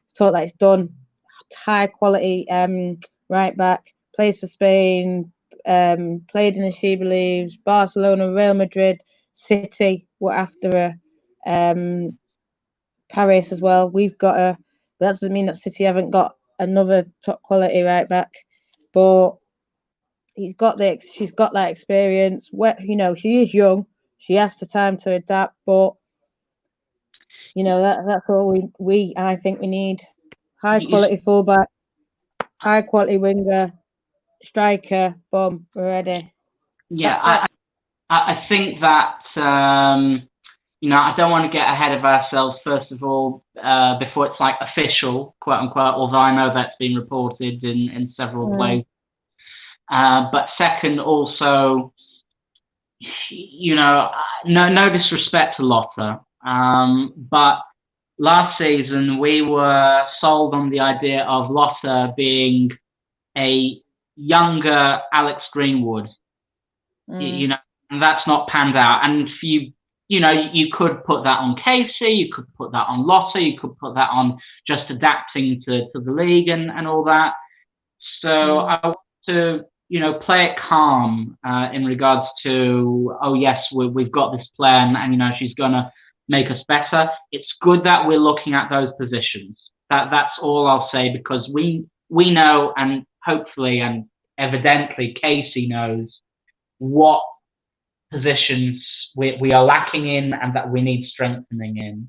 it's talk that it's done. High quality right back, plays for Spain, played in the She Believes, Barcelona, Real Madrid, City were after her, Paris as well. We've got her, but that doesn't mean that City haven't got another top quality right back, but she's got that experience. She is young. She has the time to adapt, but that's all I think we need. High quality fullback, high quality winger, striker. Boom, we're ready. Yeah, I think that I don't want to get ahead of ourselves. First of all, before it's like official, quote unquote. Although I know that's been reported in several places. But second, also, no disrespect to Lotta, but last season we were sold on the idea of Lotta being a younger Alex Greenwood, and that's not panned out. And if you could put that on Casey, you could put that on Lotta, you could put that on just adapting to the league and all that. So I want to play it calm in regards to, oh yes, we've got this plan, and she's gonna make us better. It's good that we're looking at those positions. That's all I'll say, because we know, and hopefully and evidently Casey knows what positions we are lacking in and that we need strengthening in.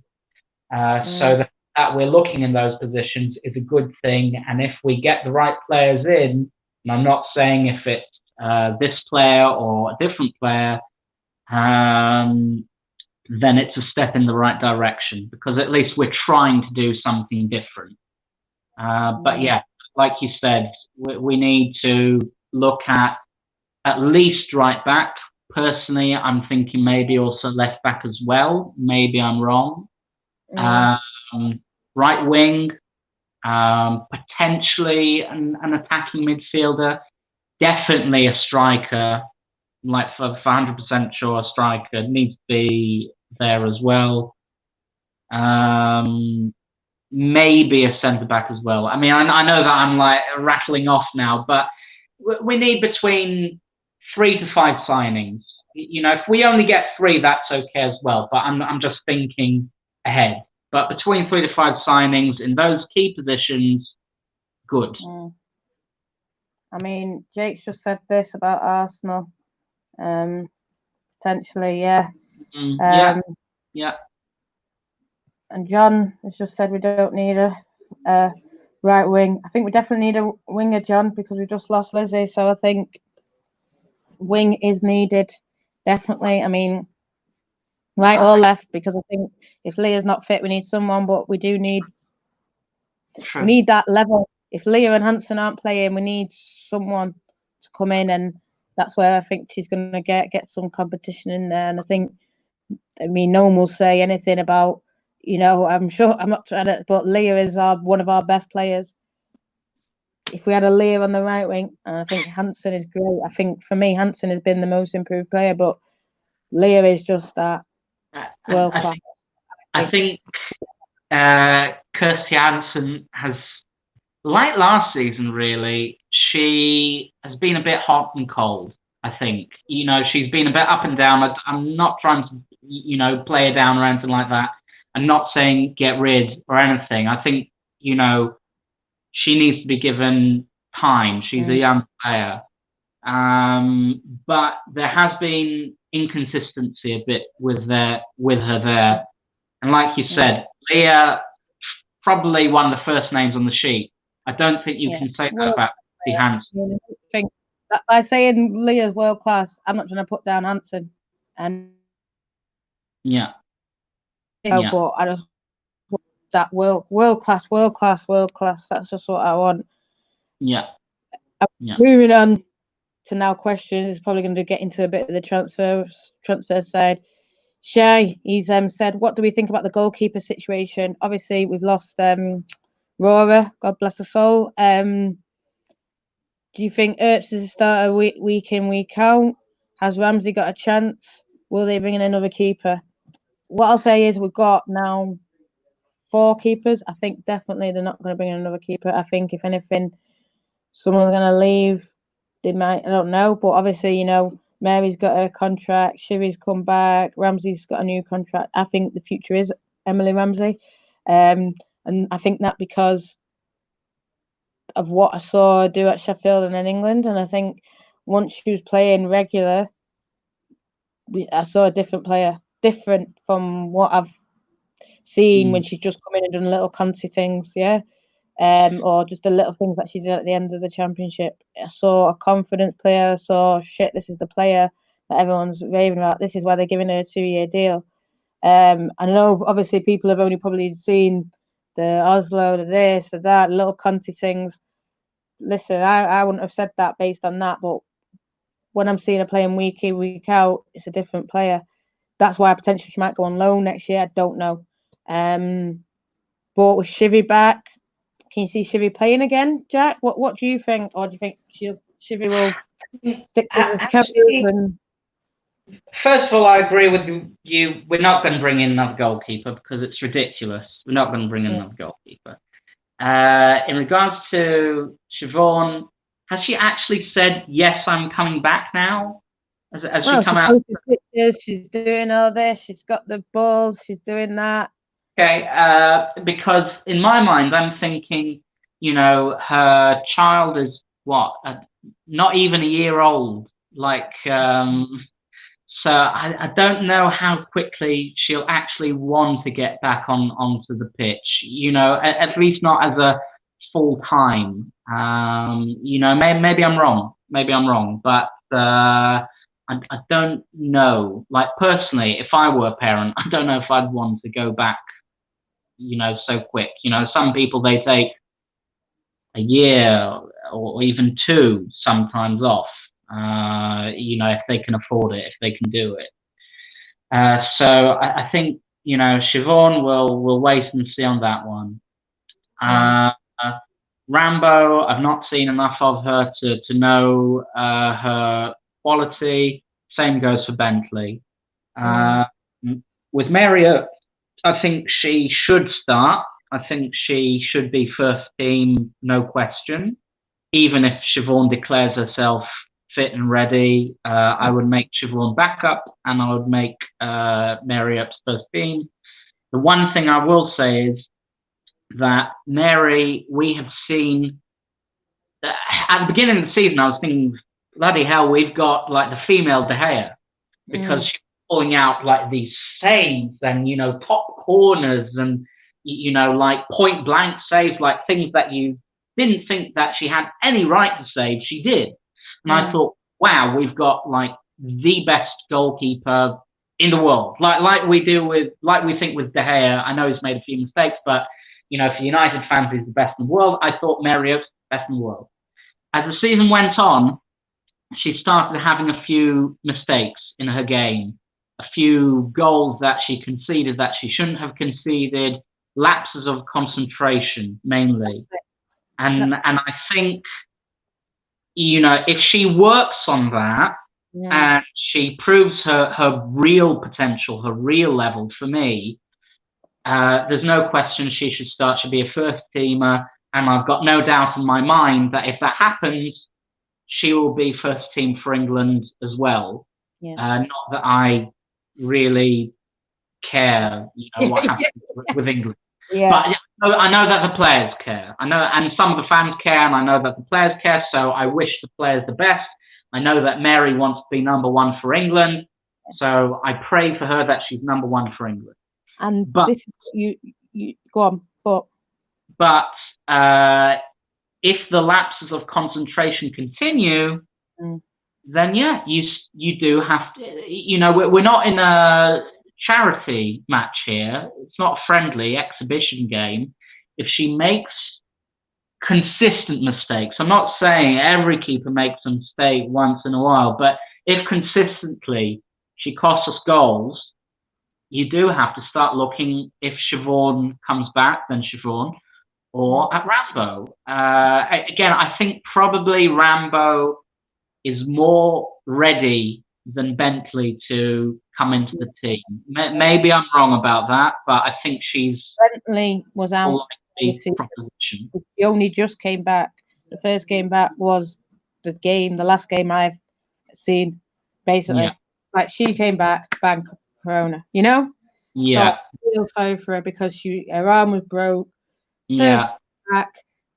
So that we're looking in those positions is a good thing. And if we get the right players in, and I'm not saying if it's this player or a different player, then it's a step in the right direction, because at least we're trying to do something different. But yeah, like you said, we need to look at least right back. Personally, I'm thinking maybe also left back as well. Maybe I'm wrong. Right wing, potentially an attacking midfielder, definitely a striker, like for 100% sure a striker needs to be there as well. Maybe a centre back as well. I mean, I know that I'm like rattling off now, but we need between 3 to 5 signings. If we only get 3, that's okay as well. But I'm just thinking ahead. But between 3 to 5 signings in those key positions, good. I mean, Jake's just said this about Arsenal. Potentially, yeah. Yeah. And John has just said we don't need a right wing. I think we definitely need a winger, John, because we just lost Lizzie. So I think wing is needed, definitely. I mean, right or left, because I think if Leah's not fit, we need someone, but we do need that level. If Leah and Hansen aren't playing, we need someone to come in, and that's where I think she's going to get some competition in there. And I mean, no one will say anything about, I'm sure, I'm not trying to, but Leah is one of our best players. If we had a Leah on the right wing, and I think Hansen is great. I think for me, Hansen has been the most improved player, but Leah is just that world class. I think Kirsty Hansen has, like last season, really, she has been a bit hot and cold. I think, she's been a bit up and down. I'm not trying to, play her down or anything like that. I'm not saying get rid or anything. I think, she needs to be given time. She's a young player. But there has been inconsistency a bit with her there. And like you said, Leah, probably one of the first names on the sheet. I don't think you can say that about the Hansen. By saying Leah's world class, I'm not trying to put down Hansen. And but I just want that world class. That's just what I want. Moving on to now questions. It's probably going to get into a bit of the transfer side. Shay, he's said, what do we think about the goalkeeper situation? Obviously, we've lost Rora, God bless her soul. Do you think Earps is a starter week in, week out? Has Ramsey got a chance? Will they bring in another keeper? What I'll say is we've got now 4 keepers. I think definitely they're not going to bring in another keeper. I think if anything, someone's going to leave. They might, I don't know. But obviously, Mary's got a contract. Shiri's come back. Ramsey's got a new contract. I think the future is Emily Ramsey. And I think that because of what I saw her do at Sheffield and in England. And I think once she was playing regular, I saw a different player, different from what I've seen when she's just come in and done little Conti things, or just the little things that she did at the end of the championship. I saw a confident player. I saw, shit, this is the player that everyone's raving about. This is why they're giving her a 2-year deal. I know, obviously, people have only probably seen the Oslo, the this, the that, little Conti things. Listen, I wouldn't have said that based on that, but when I'm seeing her playing week in, week out, it's a different player. That's why potentially she might go on loan next year. I don't know. But with Shivy back, can you see Shivy playing again, Jack? What do you think? Or do you think Shivy will stick to the cameras? First of all, I agree with you. We're not going to bring in another goalkeeper because it's ridiculous. We're not going to bring in another goalkeeper. In regards to Siobhan, has she actually said, yes, I'm coming back now? Has she come out? Pictures, she's doing all this. She's got the balls. She's doing that. Okay, because in my mind, I'm thinking, her child is what? Not even a year old. So I don't know how quickly she'll actually want to get back onto the pitch. At least not as a full time. Maybe I'm wrong. But I don't know. Like personally, if I were a parent, I don't know if I'd want to go back, so quick. Some people, they take a year or even 2 sometimes off. If they can afford it, if they can do it. So I think, Siobhan will wait and see on that one. Rambo, I've not seen enough of her to know her quality. Same goes for Bentley. With Marriott, I think she should start. I think she should be first team, no question. Even if Siobhan declares herself fit and ready, I would make Siobhan backup and I would make Marriott first team. The one thing I will say is that Mary, we have seen at the beginning of the season, I was thinking, bloody hell, we've got like the female De Gea, because she's pulling out like these saves and top corners and like point blank saves, like things that you didn't think that she had any right to save, she did. And I thought, wow, we've got like the best goalkeeper in the world, like we think with De Gea. I know he's made a few mistakes, but for United fans, he's the best in the world. I thought Marriott's best in the world. As the season went on, she started having a few mistakes in her game, a few goals that she conceded that she shouldn't have conceded, lapses of concentration mainly. And I think, if she works on that and she proves her real potential, her real level, for me, there's no question she should start. She'll be a first teamer, and I've got no doubt in my mind that if that happens, she will be first team for England as well. Not that I really care, what happens with England. But I know that the players care. I know, and some of the fans care, and I know that the players care. So I wish the players the best. I know that Mary wants to be number 1 for England, so I pray for her that she's number 1 for England. And this, you go on, but if the lapses of concentration continue, then you do have to. We're not in a charity match here. It's not a friendly exhibition game. If she makes consistent mistakes, I'm not saying every keeper makes a mistake once in a while, but if consistently she costs us goals, you do have to start looking, if Siobhan comes back, then Siobhan, or at Rambo. Again, I think probably Rambo is more ready than Bentley to come into the team. Maybe I'm wrong about that, but I think Bentley was out. He only just came back. The first game back was the last game I've seen, basically. Like, she came back, bang, Corona, So I feel sorry for her because her arm was broke. First back,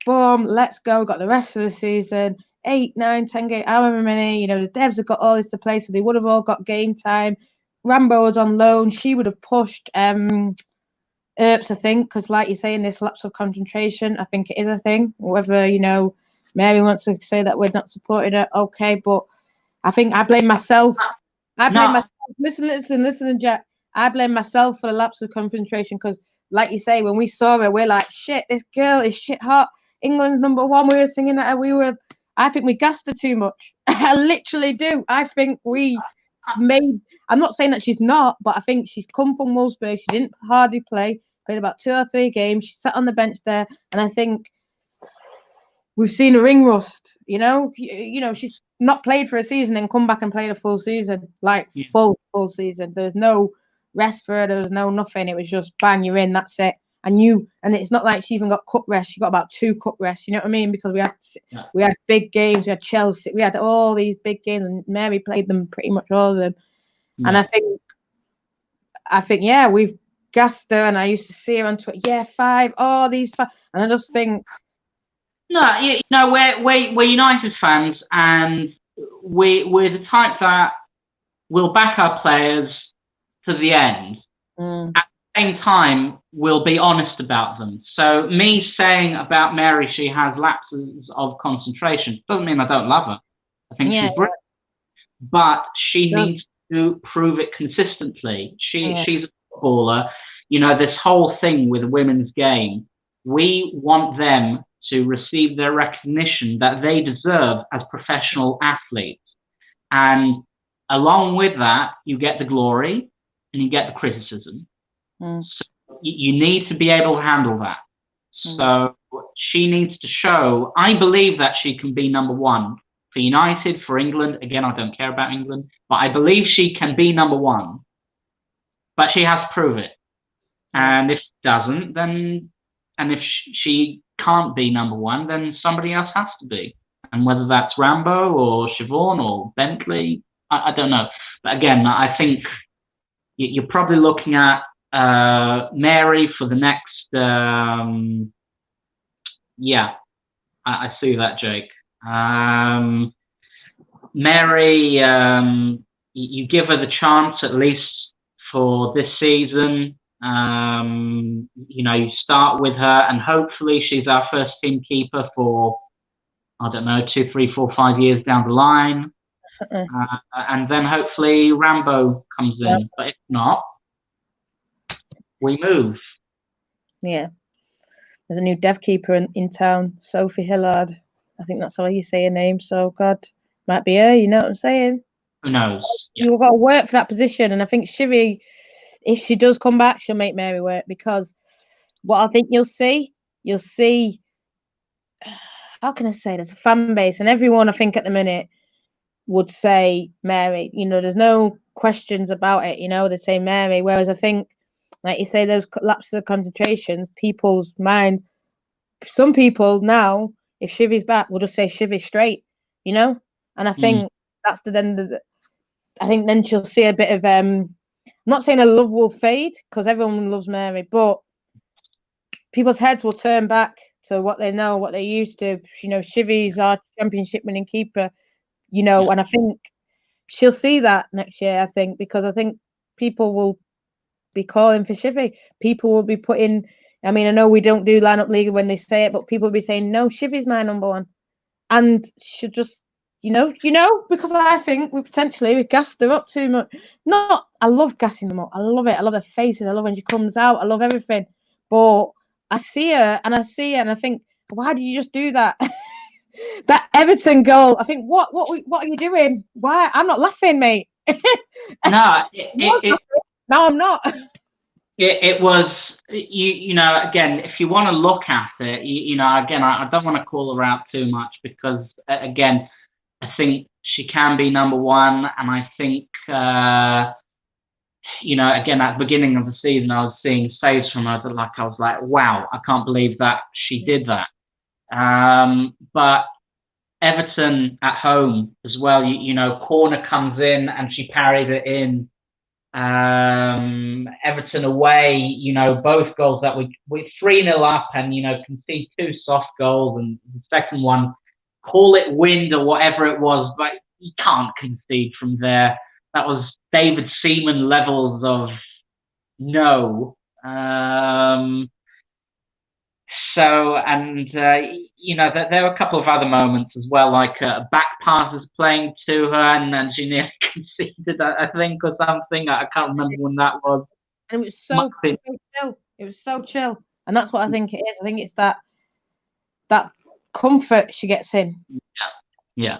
boom, let's go. Got the rest of the season, 8, 9, 10 games, however many. You know, the devs have got all this to play, so they would have all got game time. Rambo was on loan. She would have pushed Earps, I think, because like you say, in this lapse of concentration, I think it is a thing. Whether, you know, Mary wants to say that we're not supporting her, okay, but I think I blame myself. Listen, Jack. I blame myself for the lapse of concentration because, like you say, when we saw her, we're like, shit, this girl is shit hot. England's #1. We were singing at her. I think we gassed her too much. I literally do. I think we made. I'm not saying that she's not, but I think she's come from Wolfsburg. She didn't hardly play. Played about 2 or 3 games. She sat on the bench there, and I think we've seen a ring rust. You know, she's not played for a season and come back and played a full season, like full season. There's no rest for her. There was no nothing. It was just bang, you're in. That's it. And it's not like she even got cup rest. She got about 2 cup rests. You know what I mean? Because we had big games. We had Chelsea. We had all these big games, and Mary played them pretty much all of them. Yeah. And I think yeah, we've gassed her. And I used to see her on Twitter. Yeah, 5. Oh, these 5. And I just think. No, you know, we're United fans, and we're the type that will back our players to the end. At the same time, we'll be honest about them. So me saying about Mary she has lapses of concentration doesn't mean I don't love her. I think she's brilliant, but she needs to prove it consistently. She's a footballer. You know, this whole thing with the women's game, we want them to receive their recognition that they deserve as professional athletes. And along with that, you get the glory and you get the criticism. So you need to be able to handle that. So she needs to show, I believe that she can be #1 for United, for England. Again, I don't care about England, but I believe she can be #1. But she has to prove it. And if she doesn't, then, and if she can't be #1, then somebody else has to be. And whether that's Rambo or Siobhan or Bentley, I don't know. But again, I think you're probably looking at Mary for the next, yeah, I see that, Jake. Mary, you give her the chance at least for this season. You know, you start with her, and hopefully she's our first team keeper for, I don't know, 2, 3, 4, 5 years down the line. And then hopefully Rambo comes in. But if not, we move. Yeah. There's a new dev keeper in town, Sophie Hillard. I think that's how you say her name. So, God, might be her, you know what I'm saying? Who knows? Yeah. You've got to work for that position. And I think Shivy, if she does come back, she'll make Mary work, because what I think you'll see, how can I say, there's a fan base, and everyone I think at the minute would say Mary. You know, there's no questions about it. You know, they say Mary. Whereas I think, like you say, those lapses of concentration, people's mind, some people now, if Shivy's back, will just say Shivy straight. You know, and I think that's I think then she'll see a bit of I'm not saying her love will fade, because everyone loves Mary, but people's heads will turn back to what they know, what they used to. You know, Shivy's our championship winning keeper, you know, and I think she'll see that next year, I think, because I think people will be calling for Shivy. People will be putting, I mean, I know we don't do lineup league when they say it, but people will be saying, no, Shivy's my #1. And she'll just, you know, because I think we gassed her up too much. I love gassing them up. I love it. I love her faces. I love when she comes out. I love everything. But I see her and I think, why did you just do that? That Everton goal. I think, what are you doing? Why? I'm not laughing, mate. No, no, I'm not. It was, you know, again, if you want to look at it, you know, again, I don't want to call her out too much, because, again, I think she can be #1, and I think, you know, again, at the beginning of the season, I was seeing saves from her that, like, I was like, wow, I can't believe that she did that. But Everton at home as well, you know, corner comes in and she parried it in. Everton away, you know, both goals that we're 3-0 up and, you know, concede 2 soft goals, and the second one, call it wind or whatever it was, but you can't concede from there. That was David Seaman levels of no. You know, there were a couple of other moments as well, like back passes playing to her, and then she nearly conceded, I think, or something. I can't remember when that was. And it was so chill. It was so chill. And that's what I think it is. I think it's that comfort she gets in. Yeah.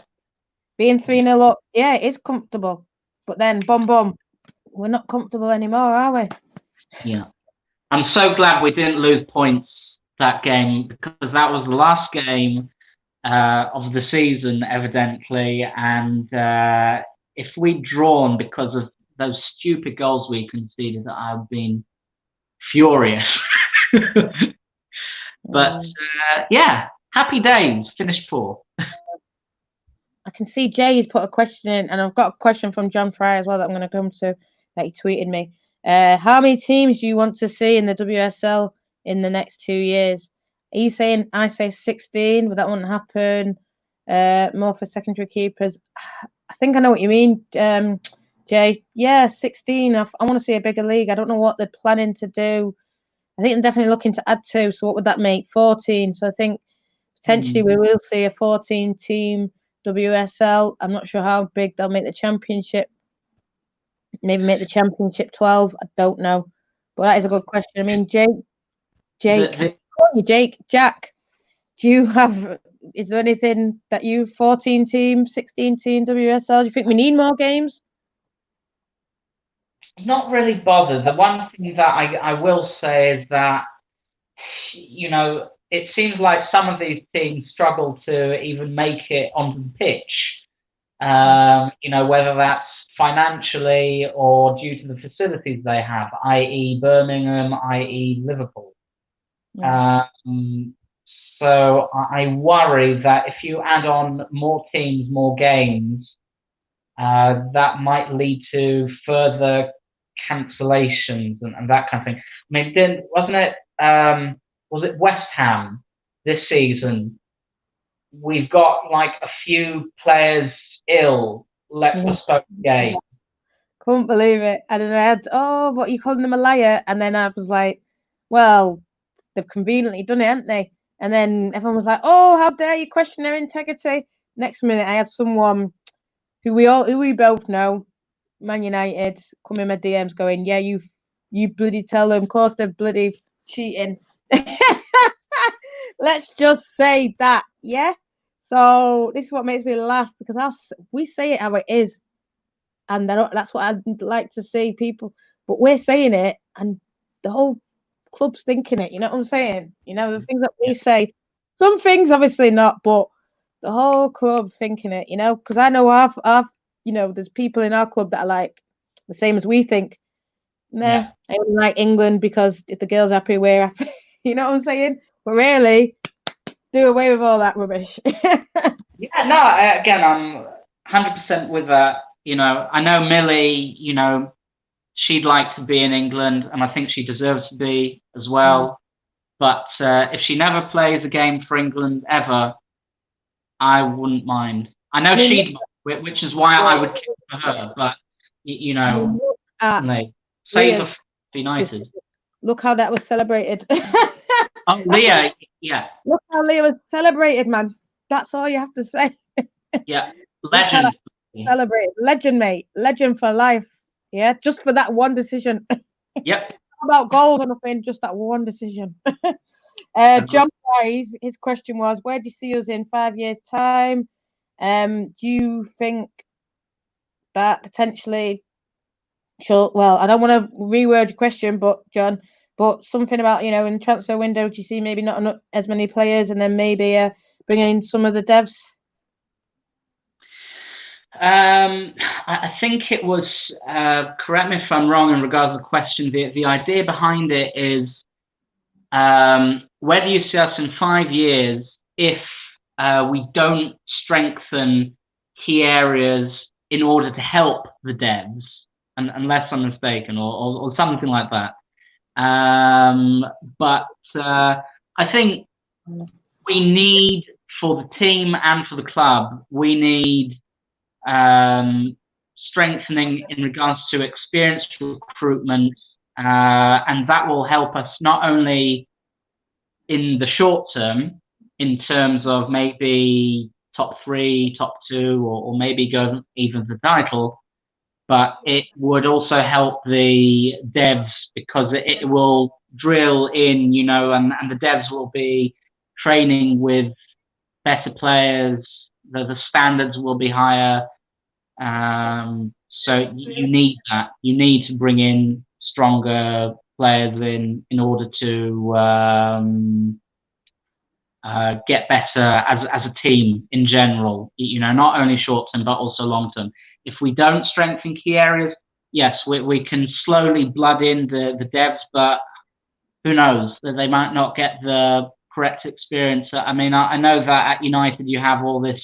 Being 3-0 up, yeah, it is comfortable. But then, boom, we're not comfortable anymore, are we? Yeah. I'm so glad we didn't lose points that game, because that was the last game of the season, evidently. And if we'd drawn because of those stupid goals we conceded, I've been furious. But yeah, happy days. Finished 4. I can see Jay's put a question in, and I've got a question from John Fry as well that I'm going to come to, that he tweeted me. How many teams do you want to see in the WSL in the next 2 years? Are you saying, I say 16, but that wouldn't happen? More for secondary keepers. I think I know what you mean, Jay. Yeah, 16. I want to see a bigger league. I don't know what they're planning to do. I think they're definitely looking to add 2. So what would that make? 14. So I think potentially we will see a 14-team WSL. I'm not sure how big they'll make the championship. Maybe make the championship 12. I don't know. But that is a good question. I mean, Jack, do you have, is there anything that 14 team, 16 team WSL, do you think we need more games? Not really bothered. The one thing that I will say is that, you know, it seems like some of these teams struggle to even make it onto the pitch. You know, whether that's financially or due to the facilities they have, i.e. Birmingham, i.e. Liverpool. Yeah. So I worry that if you add on more teams, more games, that might lead to further cancellations and that kind of thing. I mean, was it West Ham this season? We've got like a few players ill. Let's postpone the game. Couldn't believe it. And then I had, what, you calling them a liar? And then I was like, well, they've conveniently done it, haven't they? And then everyone was like, oh, how dare you question their integrity? Next minute, I had someone who we both know, Man United, come in my DMs going, yeah, you bloody tell them, of course they're bloody cheating. Let's just say that, yeah? So this is what makes me laugh, because we say it how it is. And that's what I'd like to see people. But we're saying it, and the whole club's thinking it. You know what I'm saying? You know, the things that we say. Some things, obviously not, but the whole club thinking it, you know? Because I know you know, there's people in our club that are like the same as we think. I only like England because if the girl's happy, we're happy. You know what I'm saying? But really, do away with all that rubbish. Again, I'm 100% with that. You know, I know Millie, you know, she'd like to be in England, and I think she deserves to be as well. But if she never plays a game for England ever, I wouldn't mind. I know she'd, which is why I would kick for her. But you know, save her for United. Look how that was celebrated. Oh, Leah, yeah. Look how Leah was celebrated, man. That's all you have to say. Yeah, legend. Celebrate, legend, mate, legend for life. Yeah, just for that one decision. Yep. About goals or nothing, just that one decision. John Price, his question was, where do you see us in 5 years' time? Do you think that potentially, well, I don't want to reword your question, but John, but something about, you know, in the transfer window, do you see maybe not as many players, and then maybe bringing in some of the devs? I think it was, correct me if I'm wrong in regards to the question, the idea behind it is, where do you see us in 5 years if we don't strengthen key areas in order to help the devs? unless I'm mistaken, or something like that. But I think we need, for the team and for the club, we need strengthening in regards to experienced recruitment, and that will help us not only in the short term, in terms of maybe top 3, top 2, or maybe go even the title, but it would also help the devs, because it will drill in, you know, and the devs will be training with better players, the standards will be higher. So you need that. You need to bring in stronger players in order to get better as a team in general, you know, not only short term, but also long term. If we don't strengthen key areas, yes, we can slowly blood in the devs, but who knows, that they might not get the correct experience. I mean, I know that at United you have all this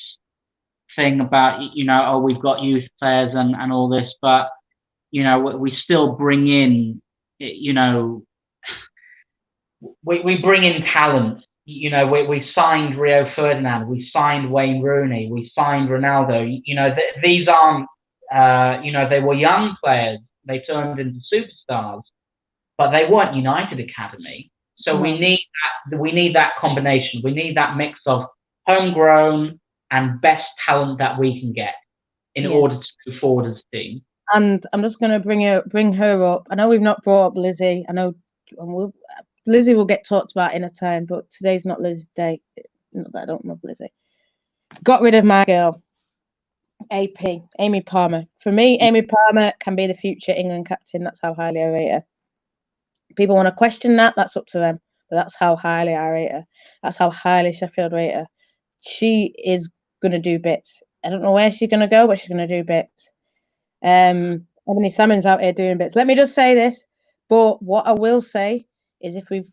thing about, you know, oh, we've got youth players and all this, but, you know, we still bring in, you know, we bring in talent. You know, we signed Rio Ferdinand, we signed Wayne Rooney, we signed Ronaldo. You know, these aren't, you know, they were young players. They turned into superstars, but they weren't United Academy. So we need that combination. We need that mix of homegrown and best talent that we can get in order to move forward as a team. And I'm just going to bring her up. I know we've not brought up Lizzie. I know Lizzie will get talked about in a time, but today's not Lizzie's day. Not that I don't love Lizzie. Got rid of my girl, AP, Amy Palmer. For me, Amy Palmer can be the future England captain. That's how highly I rate her. People want to question that, that's up to them. But that's how highly I rate her. That's how highly Sheffield rate her. She is going to do bits. I don't know where she's going to go, but she's going to do bits. Ebony Salmon's out here doing bits. Let me just say this. But what I will say is, if we've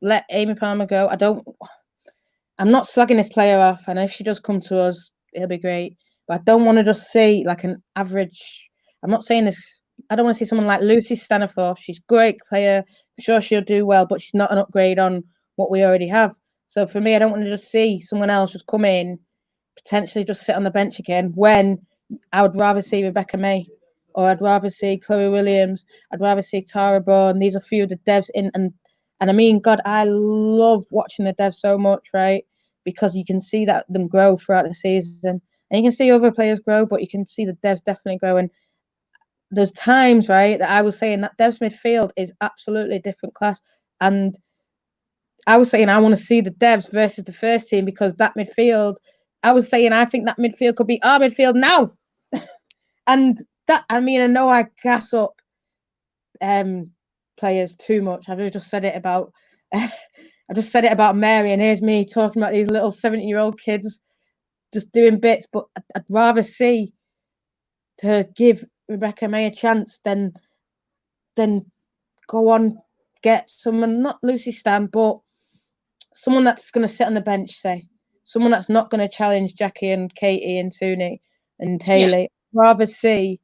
let Amy Palmer go, I'm not slagging this player off. And if she does come to us, it'll be great. But I don't want to just see like an average. I'm not saying this. I don't want to see someone like Lucy Staniforth. She's a great player. I'm sure she'll do well, but she's not an upgrade on what we already have. So for me, I don't want to just see someone else just come in, potentially just sit on the bench again, when I would rather see Rebecca May, or I'd rather see Chloe Williams. I'd rather see Tara Bourne. These are a few of the devs in, and I mean, God, I love watching the devs so much, right? Because you can see that them grow throughout the season. And you can see other players grow, but you can see the devs definitely grow. And there's times, right, that I was saying that devs midfield is absolutely a different class. And I was saying I want to see the devs versus the first team, because that midfield, I was saying I think that midfield could be our midfield now. And that, I mean, I know I gas up players too much. I've just said it about I just said it about Mary, and here's me talking about these little 70-year-old kids just doing bits. But I'd rather see her give Rebecca May a chance than go on, get someone, not Lucy Stan, but someone that's going to sit on the bench, say. Someone that's not going to challenge Jackie and Katie and Tooney and Hayley. Yeah. Rather see,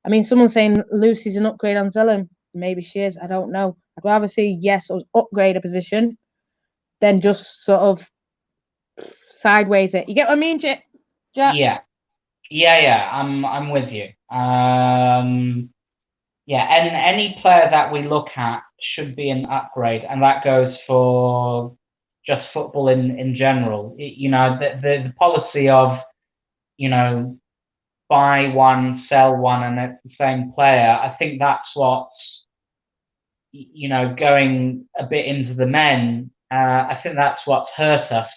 I mean, someone's saying Lucy's an upgrade on Zellum. Maybe she is. I don't know. I'd rather see, yes, upgrade a position than just sort of sideways it. You get what I mean, Jack? Yeah. I'm with you. Yeah, and any player that we look at should be an upgrade, and that goes for just football in general. You know, the policy of, you know, buy one, sell one, and it's the same player. I think that's what's, you know, going a bit into the men. I think that's what's hurt us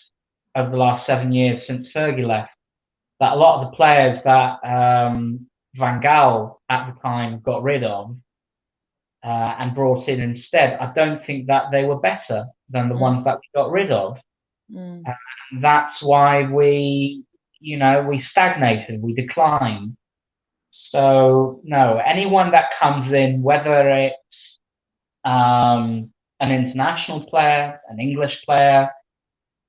over the last 7 years since Fergie left. That a lot of the players that Van Gaal at the time got rid of and brought in instead, I don't think that they were better than the ones that we got rid of. That's why we stagnated, we declined. So no, anyone that comes in, whether it's an international player, an English player,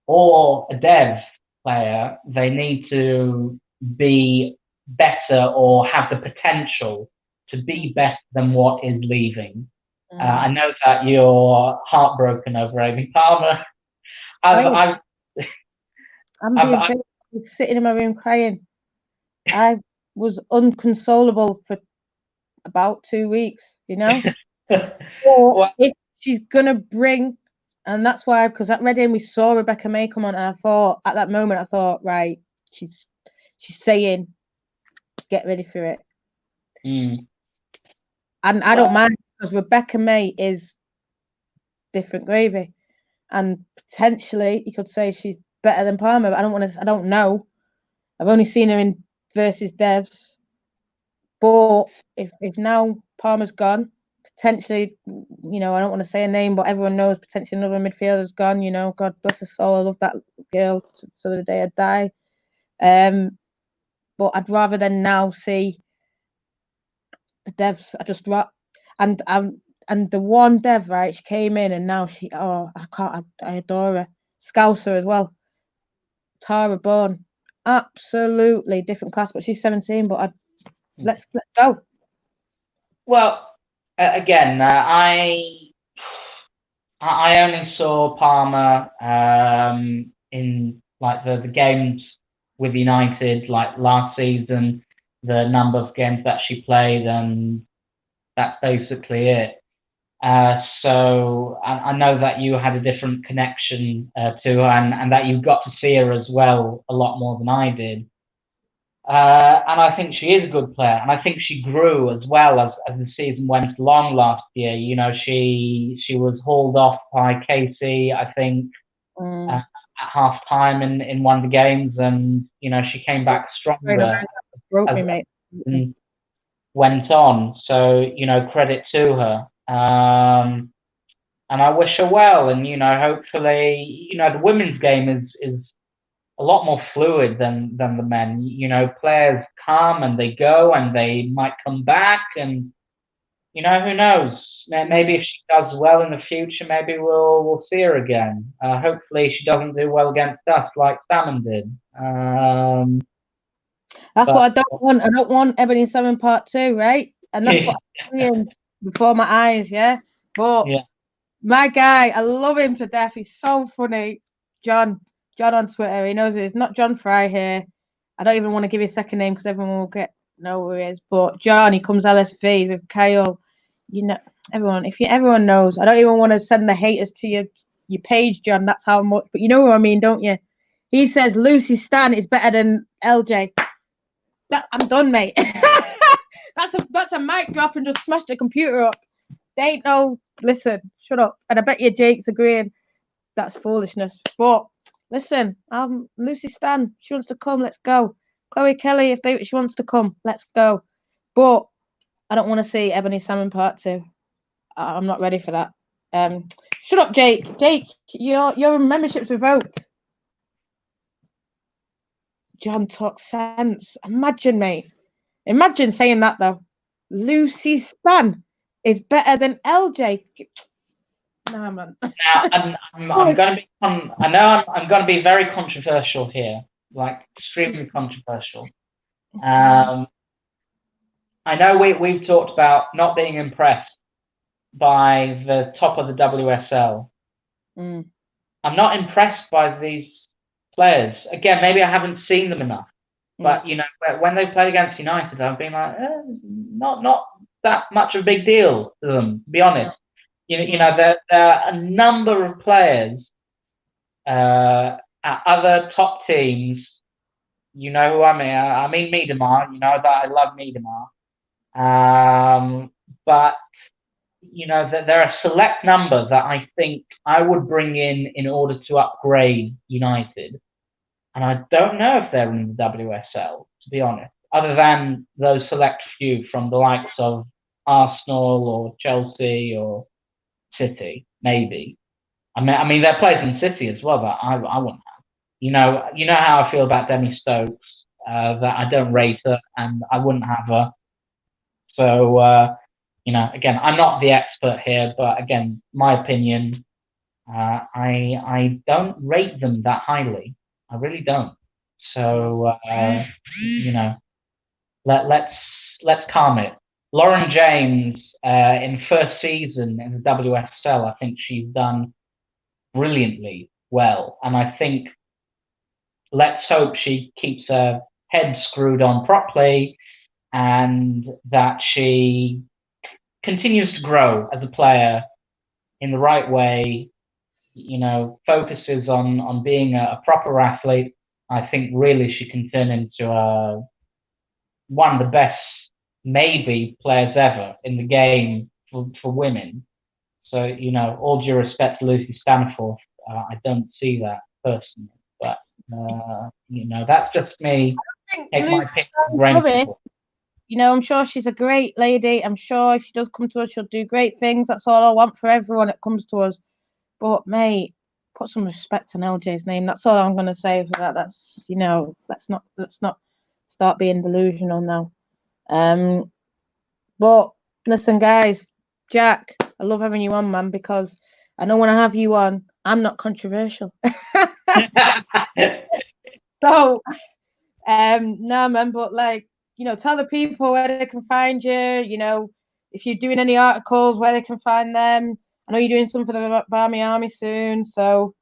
or a dev player, they need to be better or have the potential to be better than what is leaving. I know that you're heartbroken over Amy Palmer. I'm sitting in my room crying. I was unconsolable for about 2 weeks, you know. Well, if she's gonna bring, and that's why, because at Reading we saw Rebecca May come on, and I thought at that moment, right, she's saying, get ready for it. And I don't mind, because Rebecca May is different gravy, and potentially you could say she's better than Palmer, but I don't know. I've only seen her in versus Devs, but if now Palmer's gone, potentially, you know, I don't want to say a name, but everyone knows potentially another midfielder's gone. You know, God bless her soul. I love that girl to the day I die. But I'd rather than now see the Devs. And the one Dev, right? She came in and now I adore her. Scouser as well. Tara Bourne, absolutely different class, but she's 17. But let's go. Well, again, I only saw Palmer in like the games with United, like last season, the number of games that she played, and that's basically it. So I know that you had a different connection to her, and that you got to see her as well a lot more than I did. And I think she is a good player, and I think she grew as well as the season went along last year. You know, she was hauled off by Casey, I think, at half time in one of the games, and you know, she came back stronger and went on. So you know, credit to her. And I wish her well, and you know, hopefully, you know, the women's game is a lot more fluid than the men. You know, players come and they go, and they might come back, and you know, who knows? Maybe if she does well in the future, maybe we'll see her again. Hopefully, she doesn't do well against us like Salmon did. That's what I don't want. I don't want Ebony Salmon Part 2, right? And that's what I'm seeing before my eyes, yeah. But my guy, I love him to death. He's so funny. John on Twitter, he knows it. It's not John Fry here. I don't even want to give his second name because everyone will know who he is. But John, he comes LSV with Kyle. You know, everyone knows. I don't even want to send the haters to your page, John. That's how much. But you know what I mean, don't you? He says Lucy Stan is better than LJ. I'm done, mate. that's a mic drop and just smash the computer up. They ain't no. Listen, shut up. And I bet you Jake's agreeing. That's foolishness. But listen, Lucy Stan, she wants to come, let's go. Chloe Kelly, if she wants to come, let's go. But I don't want to see Ebony Salmon Part 2. I'm not ready for that. Shut up, Jake. Jake, your membership's revoked. John talks sense. Imagine, mate. Imagine saying that though. Lucy Stan is better than LJ. Nah, man. Now, I'm going to be. I know I'm going to be very controversial here, like extremely controversial. I know we've talked about not being impressed by the top of the WSL. I'm not impressed by these players. Again, maybe I haven't seen them enough. But you know, when they played against United, I've been like, not that much of a big deal to them, to be honest. You know, there are a number of players at other top teams. You know who I mean? I mean Miedemar. You know that I love Miedemar. But you know, there are select numbers that I think I would bring in order to upgrade United. And I don't know if they're in the WSL, to be honest, other than those select few from the likes of Arsenal or Chelsea or City, maybe. I mean, they're players in City as well that I wouldn't have. You know how I feel about Demi Stokes, that I don't rate her and I wouldn't have her. So, you know, again, I'm not the expert here, but again, my opinion, I don't rate them that highly. I really don't. So, you know, let's calm it. Lauren James, in first season in the WSL, I think she's done brilliantly well. And I think let's hope she keeps her head screwed on properly and that she continues to grow as a player in the right way, you know, focuses on being a proper athlete. I think really she can turn into one of the best, maybe, players ever in the game for women. So, you know, all due respect to Lucy Staniforth, I don't see that personally. But, you know, that's just me. Take my pick for granted. You know, I'm sure she's a great lady. I'm sure if she does come to us, she'll do great things. That's all I want for everyone that comes to us. But, mate, put some respect on LJ's name. That's all I'm going to say for that. That's, you know, let's not start being delusional now. But listen, guys, Jack, I love having you on, man, because I know when I have you on, I'm not controversial. So, no, man, but like, you know, tell the people where they can find you, you know, if you're doing any articles, where they can find them. I know you're doing something for the Barmy Army soon, so.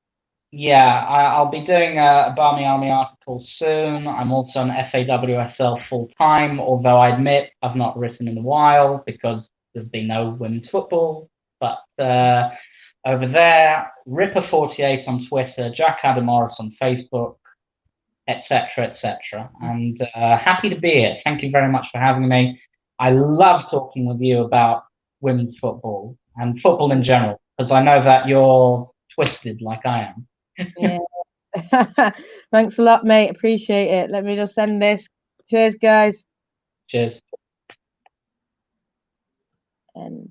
Yeah, I'll be doing a Barmy Army article soon. I'm also on FAWSL full time, although I admit I've not written in a while because there's been no women's football. But over there, Ripper48 on Twitter, Jack Adam Morris on Facebook, etc., etc. And happy to be here. Thank you very much for having me. I love talking with you about women's football and football in general because I know that you're twisted like I am. Yeah. Thanks a lot, mate. Appreciate it. Let me just send this. Cheers, guys. Cheers. And